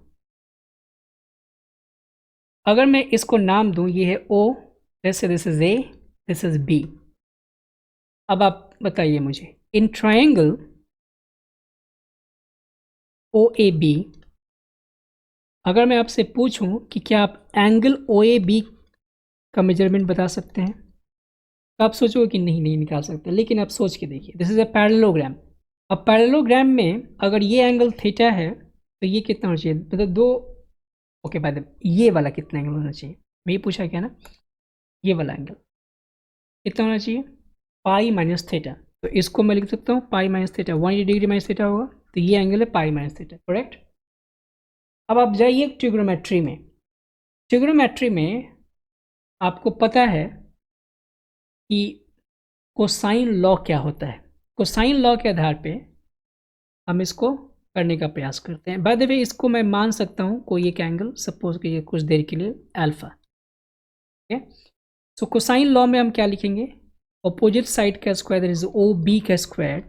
अगर मैं इसको नाम दूँ, ये है O, this is A, this is B। अब आप बताइए मुझे, इन ट्रायंगल OAB, अगर मैं आपसे पूछूं कि क्या आप एंगल OAB का मेजरमेंट बता सकते हैं, तो आप सोचोगे कि नहीं निकाल सकते, लेकिन आप सोच के देखिए, दिस इज अ पैरेललोग्राम। अब पैरेललोग्राम में अगर ये एंगल थीटा है तो ये कितना होना चाहिए, मतलब दो, ओके बाय द, ये वाला कितना एंगल होना चाहिए, मैं ये पूछा क्या ना, ये वाला एंगल कितना होना चाहिए, पाई माइनस थीटा। तो इसको मैं लिख सकता हूँ pi minus theta, 180 degree minus theta होगा, तो ये एंगल है पाई माइनस थीटा, करेक्ट। अब आप जाइए ट्रिग्नोमेट्री में। ट्रिग्नोमेट्री में आपको पता है कि कोसाइन लॉ क्या होता है। कोसाइन लॉ के आधार पे हम इसको करने का प्रयास करते हैं। बाय द वे, इसको मैं मान सकता हूँ कोई एक एंगल, सपोज कि ये कुछ देर के लिए अल्फा, ठीक है। सो कोसाइन लॉ में हम क्या लिखेंगे, ऑपोजिट साइड का square that is O B का square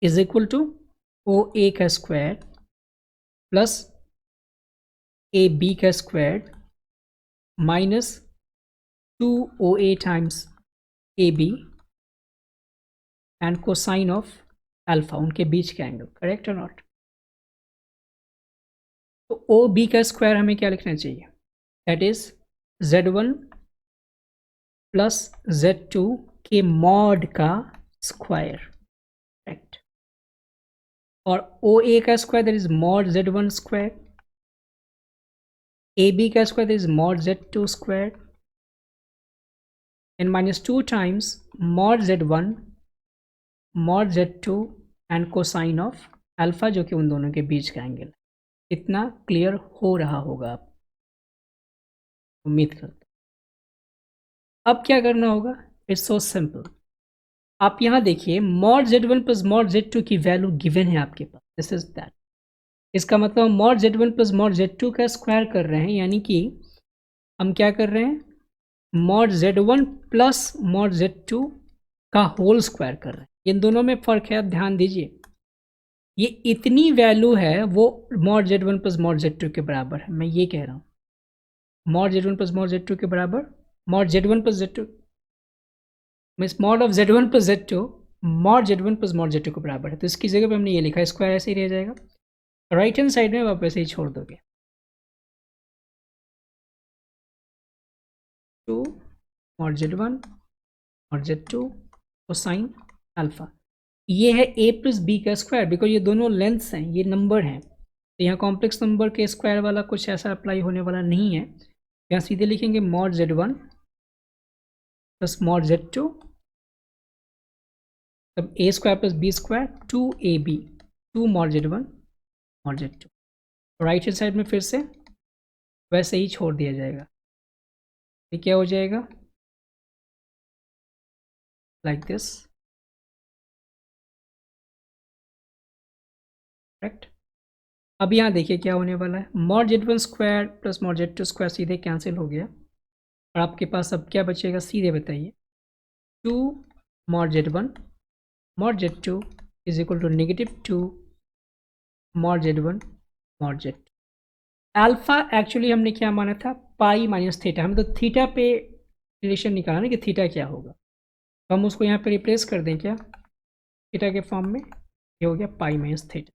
is equal to O A का स्क्वायर प्लस ए बी का square minus 2OA times AB and cosine of alpha, उनके बीच का एंगल, करेक्ट और नॉट। तो OB का स्क्वायर हमें क्या लिखना चाहिए, that is Z1 plus Z2 के मॉड का स्क्वायर, करेक्ट। और ओ ए का square that is mod z1 square, A B का square that is mod z2 square, and -2 times mod z1 mod z2 and cosine of alpha, जो कि उन दोनों के बीच का एंगल है। इतना क्लियर हो रहा होगा आप, उम्मीद करता हूं। अब क्या करना होगा, इट्स सो सिंपल। आप यहाँ देखिए mod z1 plus mod z2 की वैल्यू गिवन है आपके पास, दिस इज दैट। इसका मतलब mod z1 plus mod z2 का स्क्वायर कर रहे हैं, यानी कि हम क्या कर रहे हैं, mod z1 plus mod z2 का होल स्क्वायर कर रहे हैं। इन दोनों में फ़र्क है, आप ध्यान दीजिए। ये इतनी वैल्यू है वो mod z1 plus mod z2 के बराबर है, मैं ये कह रहा हूँ। Mod z1 plus mod z2 के बराबर, mod z1 plus z2 means mod of z1 plus z2 mod z1 plus mod z2 के बराबर है। तो इसकी जगह पे हमने ये लिखा है, स्क्वायर ऐसे ही रह जाएगा। राइट हैंड साइड में आप ऐसे ही छोड़ दोगे, 2 mod z1 mod z2 cosine alpha. ये है a प्लस बी का स्क्वायर, बिकॉज ये दोनों लेंथ्स हैं, ये नंबर हैं, तो यहाँ कॉम्प्लेक्स नंबर के स्क्वायर वाला कुछ ऐसा अप्लाई होने वाला नहीं है। यहाँ सीधे लिखेंगे mod z1 plus mod z2, तब a square plus b square 2ab, 2 mod z1 mod z2। Right hand side में फिर से वैसे ही छोड़ दिया जाएगा। ये क्या हो जाएगा, लाइक दिस, करेक्ट। अब यहाँ देखिए क्या होने वाला है, mod z1 square plus mod z2 square सीधे कैंसिल हो गया, और आपके पास अब क्या बचेगा, सीधे बताइए। 2 mod z1 mod z2 is equal to -2 mod z1 mod z2। Alpha actually हमने क्या माना था, पाई माइनस थीटा। हमें तो थीटा पे रिलेशन निकालना कि थीटा क्या होगा, तो हम उसको यहाँ पे रिप्लेस कर दें क्या, थीटा के फॉर्म में। ये हो गया पाई माइनस थीटा।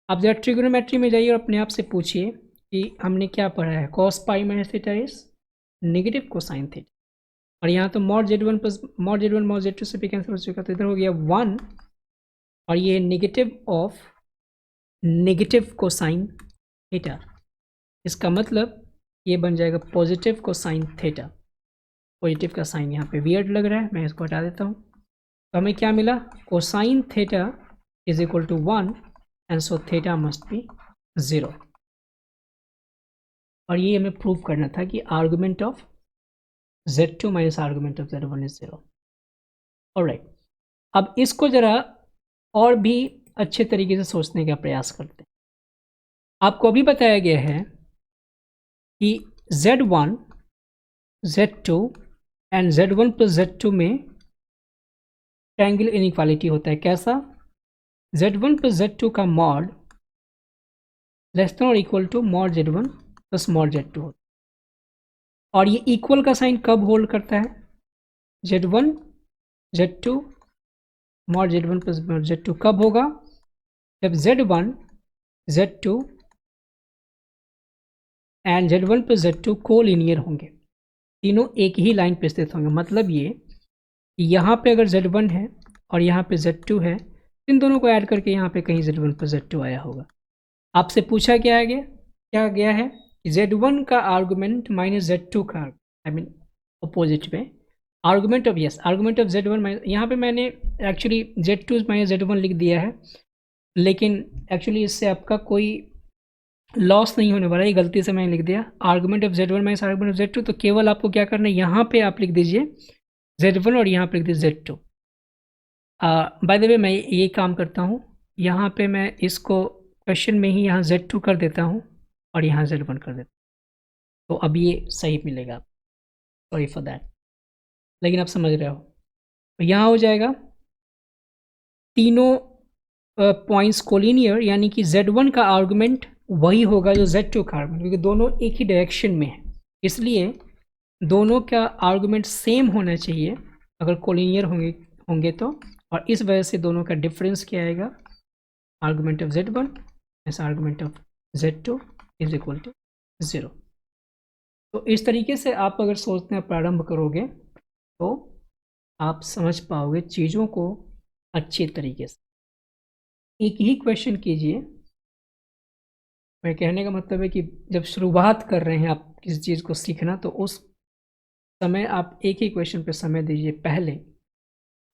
आप जरा ट्रिग्नोमेट्री में जाइए और अपने आप से पूछिए कि हमने क्या पढ़ा है, cos pi minus theta is negative cosine theta. और यहाँ तो mod z1 plus mod z1 mod z2 से भी कैंसिल हो चुका, तो इधर हो गया 1, और ये negative of negative cosine theta. इसका मतलब ये बन जाएगा पॉजिटिव कोसाइन थीटा। पॉजिटिव का साइन यहाँ पे वियर्ड लग रहा है, मैं इसको हटा देता हूँ। तो हमें क्या मिला, cosine theta is equal to 1 and so theta must be 0। और ये हमें प्रूव करना था कि argument of z2 minus argument of z1 is 0। Alright, अब इसको ज़रा और भी अच्छे तरीके से सोचने का प्रयास करते हैं। आपको अभी बताया गया है कि z1 z2 and z1 plus z2 में ट्रायंगल इनइक्वालिटी होता है। कैसा, z1 प्लस z2 का मॉड लेस देन और equal to mod z1 plus mod z2 होता है। और ये इक्वल का साइन कब होल्ड करता है, z1 z2 mod z1 plus mod z2 कब होगा, जब z1 z2 and z1 plus z2 को लीनियर होंगे, तीनों एक ही लाइन पे स्थित होंगे। मतलब ये यहाँ पे अगर z1 है और यहाँ पे z2 है, इन दोनों को ऐड करके यहाँ पे कहीं z1 प्लस z2 आया होगा। आपसे पूछा क्या गया है कि z1 का आर्गुमेंट माइनस z2 का, आई मीन अपोजिट में argument of, yes argument of z1 minus, यहाँ पे मैंने एक्चुअली z2 माइनस z1 लिख दिया है, लेकिन एक्चुअली इससे आपका कोई लॉस नहीं होने वाला, ये गलती से मैंने लिख दिया argument of z1 minus argument of z2। तो केवल आपको क्या करना है, यहाँ पे आप लिख दीजिए z1 और यहाँ पे लिख दीजिए z2। बाय द वे मैं ये काम करता हूँ, यहाँ पे मैं इसको क्वेश्चन में ही यहाँ z2 कर देता हूँ और यहाँ z1 कर देता हूँ, तो अब ये सही मिलेगा। सॉरी फॉर दैट, लेकिन आप समझ रहे हो। तो यहाँ हो जाएगा तीनों पॉइंट्स कोलिनियर, यानी कि z1 का आर्गुमेंट वही होगा जो z2 का आर्गुमेंट, क्योंकि दोनों एक ही डायरेक्शन में है, इसलिए दोनों का आर्गुमेंट सेम होना चाहिए अगर कोलिनियर होंगे तो। और इस वजह से दोनों का डिफरेंस क्या आएगा, आर्गुमेंट ऑफ z1 एस argument of z2 is equal to 0। तो इस तरीके से आप अगर सोचना प्रारंभ करोगे तो आप समझ पाओगे चीज़ों को अच्छे तरीके से। एक ही क्वेश्चन कीजिए, मैं कहने का मतलब है कि जब शुरुआत कर रहे हैं आप किसी चीज़ को सीखना, तो उस समय आप एक ही क्वेश्चन पे समय दीजिए, पहले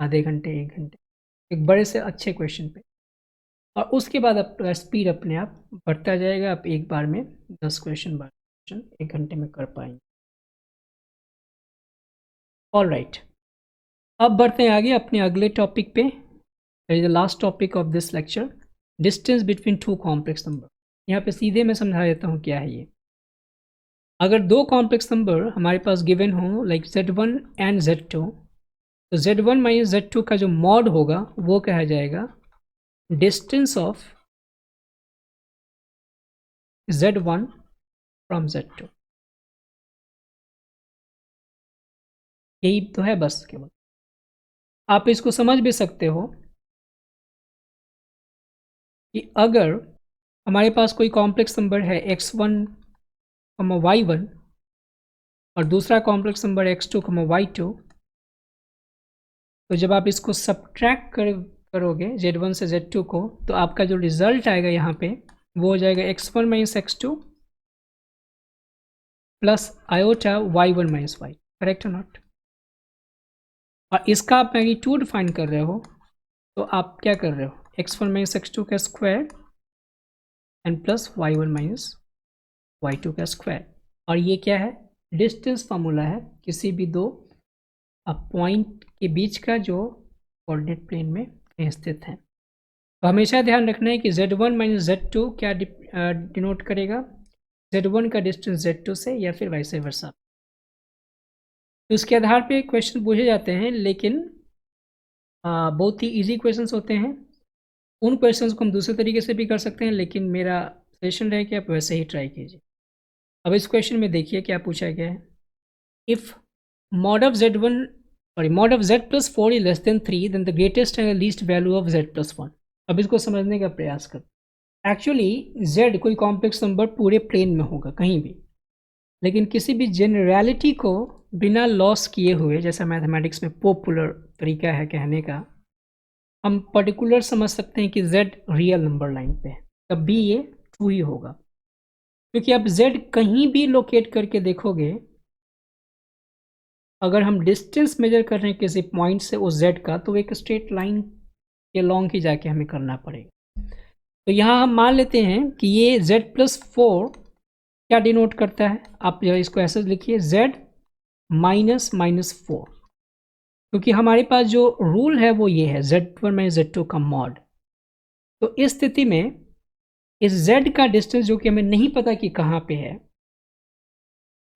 आधे घंटे 1 घंटे एक बड़े से अच्छे क्वेश्चन पे, और उसके बाद आपका स्पीड अपने आप बढ़ता जाएगा। आप एक बार में 10 क्वेश्चन 12 क्वेश्चन 1 घंटे में कर पाएंगे। ऑलराइट, अब बढ़ते हैं आगे अपने अगले टॉपिक पे। The last topic of this lecture, distance between two complex number. यहाँ पे सीधे मैं समझा देता हूँ क्या है ये। अगर दो कॉम्प्लेक्स नंबर हमारे पास गिवन हो, लाइक Z1 एंड Z2, तो Z1 माइनस Z2 का जो मॉड होगा वो कहा जाएगा distance of Z1 from Z2। यही तो है बस केवल। आप इसको समझ भी सकते हो कि अगर हमारे पास कोई कॉम्प्लेक्स नंबर है x1, y1 और दूसरा कॉम्प्लेक्स नंबर x2, y2, तो जब आप इसको सब्ट्रैक्ट करोगे Z1 से Z2 को, तो आपका जो रिजल्ट आएगा यहाँ पे वो हो जाएगा x1 minus x2 plus iota y1 minus y। Correct और नॉट? और इसका आप मैग्नीट्यूड फाइंड कर रहे हो, तो आप क्या कर रहे हो, x1 माइनस x2 का square and plus y1 minus y2 का स्क्वायर। और ये क्या है, डिस्टेंस फार्मूला है किसी भी दो पॉइंट के बीच का जो कोऑर्डिनेट प्लेन में स्थित हैं। तो हमेशा ध्यान रखना है कि Z1 माइनस Z2 क्या डिनोट करेगा, Z1 का डिस्टेंस Z2 से या फिर वाइस वर्सा। तो इसके आधार पे क्वेश्चन पूछे जाते हैं, लेकिन बहुत ही इजी क्वेश्चंस होते हैं। उन क्वेश्चंस को हम दूसरे तरीके से भी कर सकते हैं, लेकिन मेरा सजेशन है कि आप वैसे ही ट्राई कीजिए। अब इस क्वेश्चन में देखिए क्या पूछा गया है। If mod of z plus 4 is less than 3, then the greatest and the least value of z plus 1। अब इसको समझने का प्रयास कर। एक्चुअली z कोई कॉम्प्लेक्स नंबर पूरे प्लेन में होगा कहीं भी, लेकिन किसी भी जनरलिटी को बिना लॉस किए हुए, जैसा मैथमेटिक्स में पॉपुलर तरीका है कहने का, हम पर्टिकुलर समझ सकते हैं कि z रियल नंबर लाइन पे है, तब भी ये ट्रू ही होगा। क्योंकि आप z कहीं भी लोकेट करके देखोगे, अगर हम डिस्टेंस मेजर कर रहे हैं किसी पॉइंट से उस z का, तो एक स्ट्रेट लाइन के लॉन्ग ही जाके हमें करना पड़ेगा। तो यहाँ हम मान लेते हैं कि ये z प्लस 4 क्या डिनोट करता है, आप इसको ऐसे लिखिए z माइनस माइनस 4, क्योंकि हमारे पास जो रूल है वो ये है Z1 माइनस Z2 का मॉड। तो इस स्थिति में इस z का डिस्टेंस जो कि हमें नहीं पता कि कहाँ पे है,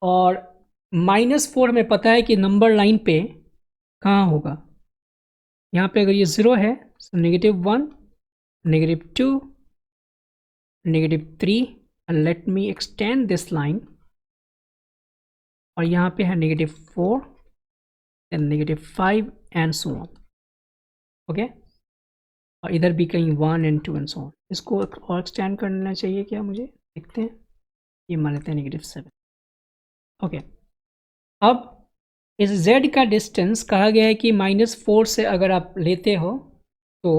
और -4 हमें पता है कि नंबर लाइन पे कहाँ होगा। यहाँ पे अगर ये 0 है तो -1, -2, -3, and let me extend this line, और यहाँ पे है -4, then -5 and so on। Okay, और इधर भी कहीं 1 and 2 and so on। इसको और एक्सटेंड करना चाहिए क्या मुझे, देखते हैं। ये मान लेते हैं -7। ओके, अब इस z का डिस्टेंस कहा गया है कि -4 से अगर आप लेते हो, तो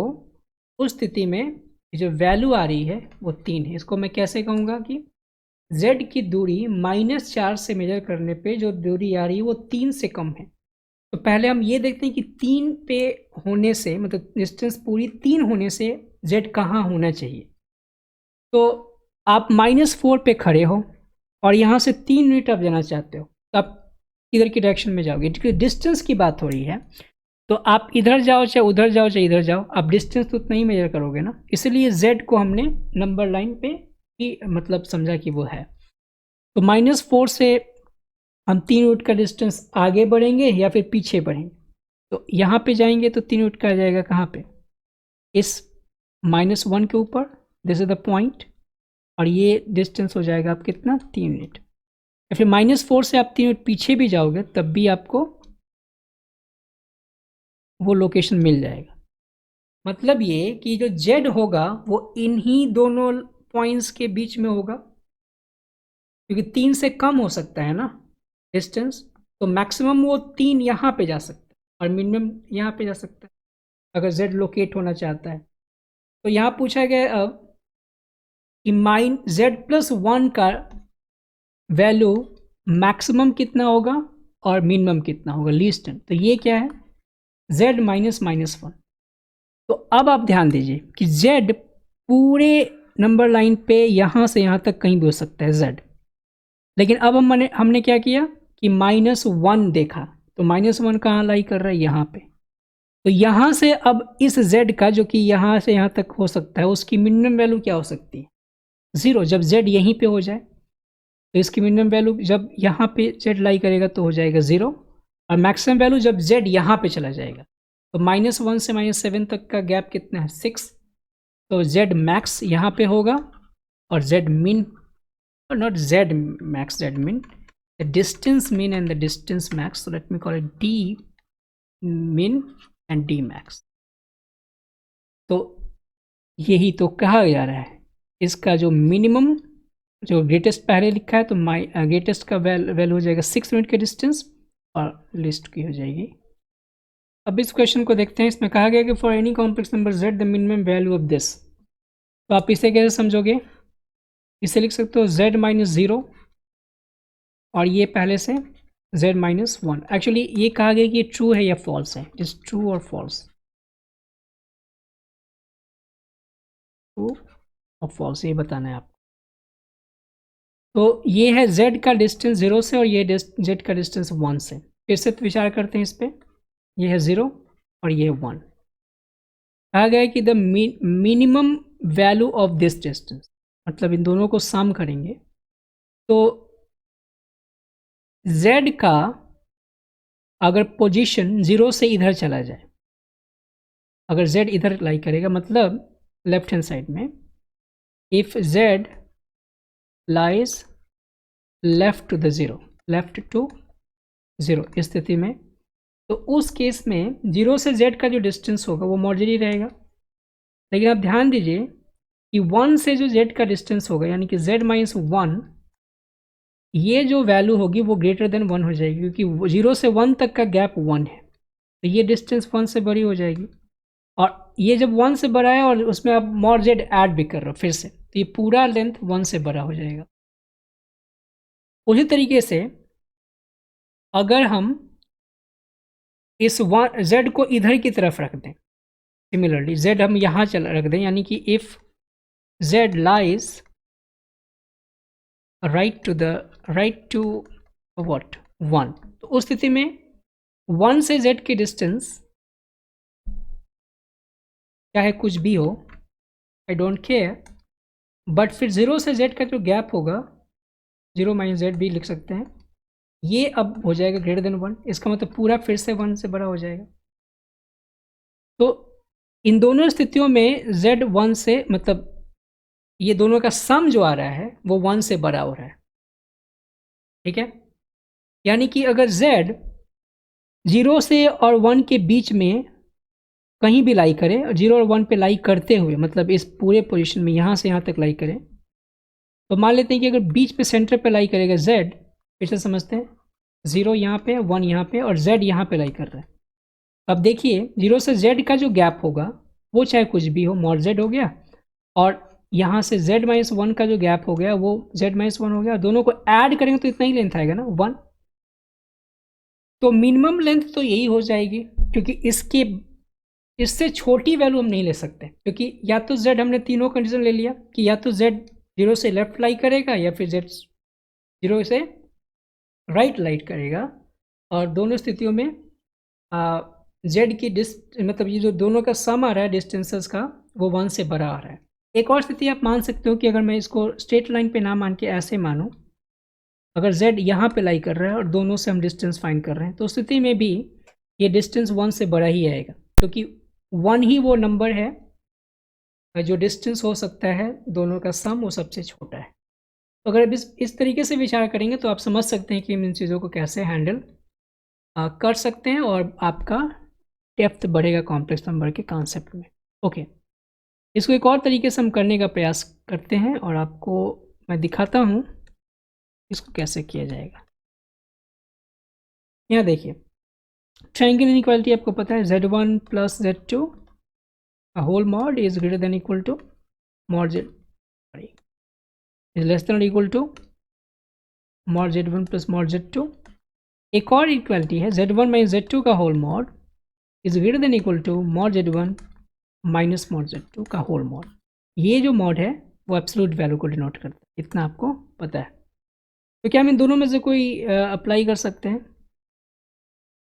उस स्थिति में जो वैल्यू आ रही है वो 3 है। इसको मैं कैसे कहूँगा कि z की दूरी -4 से मेजर करने पे जो दूरी आ रही है वो 3 से कम है। तो पहले हम ये देखते हैं कि 3 पे होने से, मतलब डिस्टेंस पूरी 3 होने से z कहाँ होना चाहिए। तो आप -4 पे खड़े हो और यहाँ से 3 यूनिट आप जाना चाहते हो, तो आप इधर की डायरेक्शन में जाओगे, क्योंकि डिस्टेंस की बात हो रही है। तो आप इधर जाओ चाहे उधर जाओ चाहे इधर जाओ, आप डिस्टेंस तो उतना ही मेजर करोगे ना। इसलिए z को हमने नंबर लाइन पे ही मतलब समझा कि वो है। तो -4 से हम 3 यूनिट का डिस्टेंस आगे बढ़ेंगे या फिर पीछे बढ़ेंगे। तो यहाँ पे जाएंगे तो 3 यूनिट का आ जाएगा कहाँ पे, इस -1 के ऊपर, दिस इज द पॉइंट, और ये डिस्टेंस हो जाएगा आप कितना, 3 यूनिट। या फिर -4 से आप 3 यूनिट पीछे भी जाओगे तब भी आपको वो लोकेशन मिल जाएगा। मतलब ये कि जो z होगा वो इन्हीं दोनों पॉइंट्स के बीच में होगा, क्योंकि 3 से कम हो सकता है ना डिस्टेंस, तो मैक्सिमम वो 3 यहाँ पे जा सकता है। और मिनिमम यहाँ पे जा सकता है अगर z लोकेट होना चाहता है। तो यहाँ पूछा गया अब कि माइन z+1 का वैल्यू मैक्सिमम कितना होगा और मिनिमम कितना होगा, लीस्ट। तो ये क्या है, z -1। तो अब आप ध्यान दीजिए कि z पूरे नंबर लाइन पे यहाँ से यहाँ तक कहीं भी हो सकता है z, लेकिन अब हमने क्या किया कि -1 देखा, तो -1 कहाँ लाई कर रहा है, यहाँ पे। तो यहाँ से अब इस z का जो कि यहाँ से यहाँ तक हो सकता है, उसकी मिनिमम वैल्यू क्या हो सकती है, 0, जब z यहीं पे हो जाए। तो इसकी मिनिमम वैल्यू जब यहाँ पे z लाई करेगा तो हो जाएगा 0, और मैक्सिमम वैल्यू जब z यहाँ पे चला जाएगा। तो -1 से -7 तक का गैप कितना है, 6। तो z मैक्स यहाँ पे होगा और z min, or not z max, z min, the distance min and the distance max. So let me call it d min and d max. तो यही तो कहा जा रहा है, इसका जो मिनिमम जो ग्रेटेस्ट पहले लिखा है, तो ग्रेटेस्ट का वैल्यू हो जाएगा 6 यूनिट के डिस्टेंस और लिस्ट की हो जाएगी। अब इस क्वेश्चन को देखते हैं। इसमें कहा गया कि for any complex number z the minimum value of this. तो आप इसे कैसे समझोगे, इसे लिख सकते हो z -0 और ये पहले से z -1। एक्चुअली ये कहा गया कि ट्रू है या फॉल्स है, इज ट्रू और फॉल्स, ट्रू और फॉल्स, ये बताना है आपको। तो ये है z का डिस्टेंस 0 से और ये z का डिस्टेंस 1 से। फिर से विचार करते हैं इस पर, ये है 0 और ये है 1। कहा गया है कि the minimum value of this distance, मतलब इन दोनों को सम करेंगे तो z का अगर पोजीशन 0 से इधर चला जाए, अगर z इधर लाई करेगा, मतलब लेफ्ट हैंड साइड में, if z lies left to the 0, left to 0 इस स्थिति में, तो उस केस में 0 से z का जो डिस्टेंस होगा वो मौजूद ही रहेगा। लेकिन आप ध्यान दीजिए कि 1 से जो z का डिस्टेंस होगा, यानी कि z -1, ये जो वैल्यू होगी वो ग्रेटर देन 1 हो जाएगी, क्योंकि 0 से 1 तक का गैप 1 है, तो ये डिस्टेंस 1 से बड़ी हो जाएगी। और ये जब 1 से बड़ा है और उसमें आप मोर z ऐड भी कर रहे हो फिर से, तो ये पूरा लेंथ 1 से बड़ा हो जाएगा। उसी तरीके से अगर हम इस z को इधर की तरफ रख दें, सिमिलरली z हम यहाँ रख दें, यानी कि if z lies right to what 1, तो उस स्थिति में 1 से z की डिस्टेंस चाहे कुछ भी हो, आई डोंट केयर, बट फिर 0 से z का जो गैप होगा, 0 - z भी लिख सकते हैं, ये अब हो जाएगा ग्रेटर देन 1। इसका मतलब पूरा फिर से 1 से बड़ा हो जाएगा। तो इन दोनों स्थितियों में z 1 से, मतलब ये दोनों का सम जो आ रहा है वो 1 से बड़ा हो रहा है, ठीक है। यानी कि अगर z 0 से और 1 के बीच में कहीं भी लाई करे, और 0 और 1 पे लाई करते हुए, मतलब इस पूरे पोजीशन में यहाँ से यहाँ तक लाई करे, तो मान लेते हैं कि अगर बीच पे सेंटर पे लाई करेगा z, फिर से समझते हैं, 0 यहाँ पे, 1 यहाँ पे और z यहाँ पे लाई कर रहा है। अब देखिए 0 से z का जो गैप होगा वो चाहे कुछ भी हो, मॉड z हो गया, और यहाँ से z -1 का जो गैप हो गया वो z -1 हो गया, दोनों को ऐड करेंगे तो इतना ही लेंथ आएगा ना, 1। तो मिनिमम लेंथ तो यही हो जाएगी, क्योंकि इससे छोटी वैल्यू हम नहीं ले सकते, क्योंकि या तो z हमने तीनों कंडीशन ले लिया कि या तो z 0 से लेफ्ट लाई करेगा या फिर z 0 से राइट लाई करेगा, और दोनों स्थितियों में z की मतलब ये जो दोनों का सम आ रहा है डिस्टेंसेस का, वो 1 से बड़ा आ रहा है। एक और स्थिति आप मान सकते हो कि अगर मैं इसको स्ट्रेट लाइन पे ना मान के ऐसे मानूं, अगर z यहाँ पे लाई कर रहा है और दोनों से हम डिस्टेंस फाइंड कर रहे हैं, तो उस स्थिति में भी ये डिस्टेंस 1 से बड़ा ही आएगा, क्योंकि 1 ही वो नंबर है जो डिस्टेंस हो सकता है दोनों का सम वो सबसे छोटा है। तो अगर इस तरीके से विचार करेंगे तो आप समझ सकते हैं कि इन चीज़ों को कैसे हैंडल कर सकते हैं, और आपका डेप्थ बढ़ेगा कॉम्प्लेक्स नंबर के कॉन्सेप्ट में। ओके, इसको एक और तरीके से हम करने का प्रयास करते हैं और आपको मैं दिखाता हूँ इसको कैसे किया जाएगा। यहाँ देखिए, ट्रायंगल इनइक्वालिटी आपको पता है z1 प्लस z2 का whole mod is greater than equal to mod z is less than equal to mod z1 plus mod z2। एक और इक्वालिटी है z1 माइनस z2 का whole mod is greater than equal to mod z1 minus mod z2 का होल मॉड। ये जो मॉड है वो एब्सोल्यूट वैल्यू को डिनोट करता है, इतना आपको पता है। तो क्या हम इन दोनों में से कोई अप्लाई कर सकते हैं?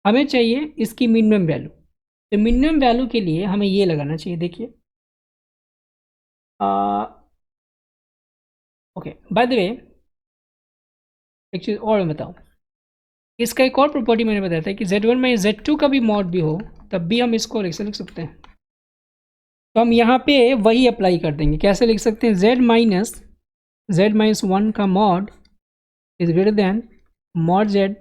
हमें चाहिए इसकी मिनिमम वैल्यू। तो मिनिमम वैल्यू के लिए हमें ये लगाना चाहिए, देखिए ओके बाय द वे एक चीज़ और मैं बताऊँ, इसका एक और प्रॉपर्टी मैंने बताया था कि z1 माइनस z2 का भी मॉड भी हो तब भी हम इसको ऐसे लिख सकते हैं। तो हम यहाँ पे वही अप्लाई कर देंगे। कैसे लिख सकते हैं? z माइनस 1 का mod is greater then mod z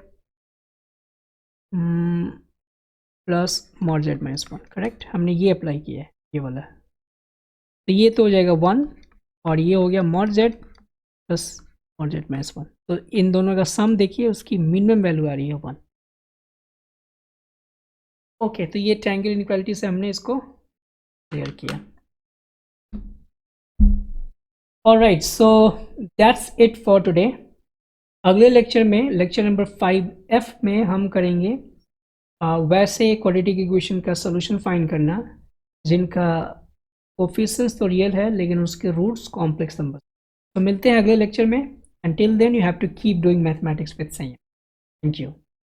plus mod z minus 1। Correct, हमने ये अप्लाई किया है, ये वाला। तो ये तो हो जाएगा 1 और ये हो गया mod z plus mod z minus 1। तो इन दोनों का सम देखिए, उसकी मिनिमम वैल्यू आ रही है 1। ओके, तो ये ट्रायंगल इनइक्वालिटी से हमने इसको क्लियर किया। Alright, so that's it for today. अगले लेक्चर में, लेक्चर नंबर 5F में हम करेंगे वैसे क्वाड्रेटिक इक्वेशन का सॉल्यूशन फाइंड करना जिनका कोफिशिएंट्स तो रियल है लेकिन उसके रूट्स कॉम्प्लेक्स नंबर। तो मिलते हैं अगले लेक्चर में। Until then, you have to keep doing mathematics with Sanyam. Thank you.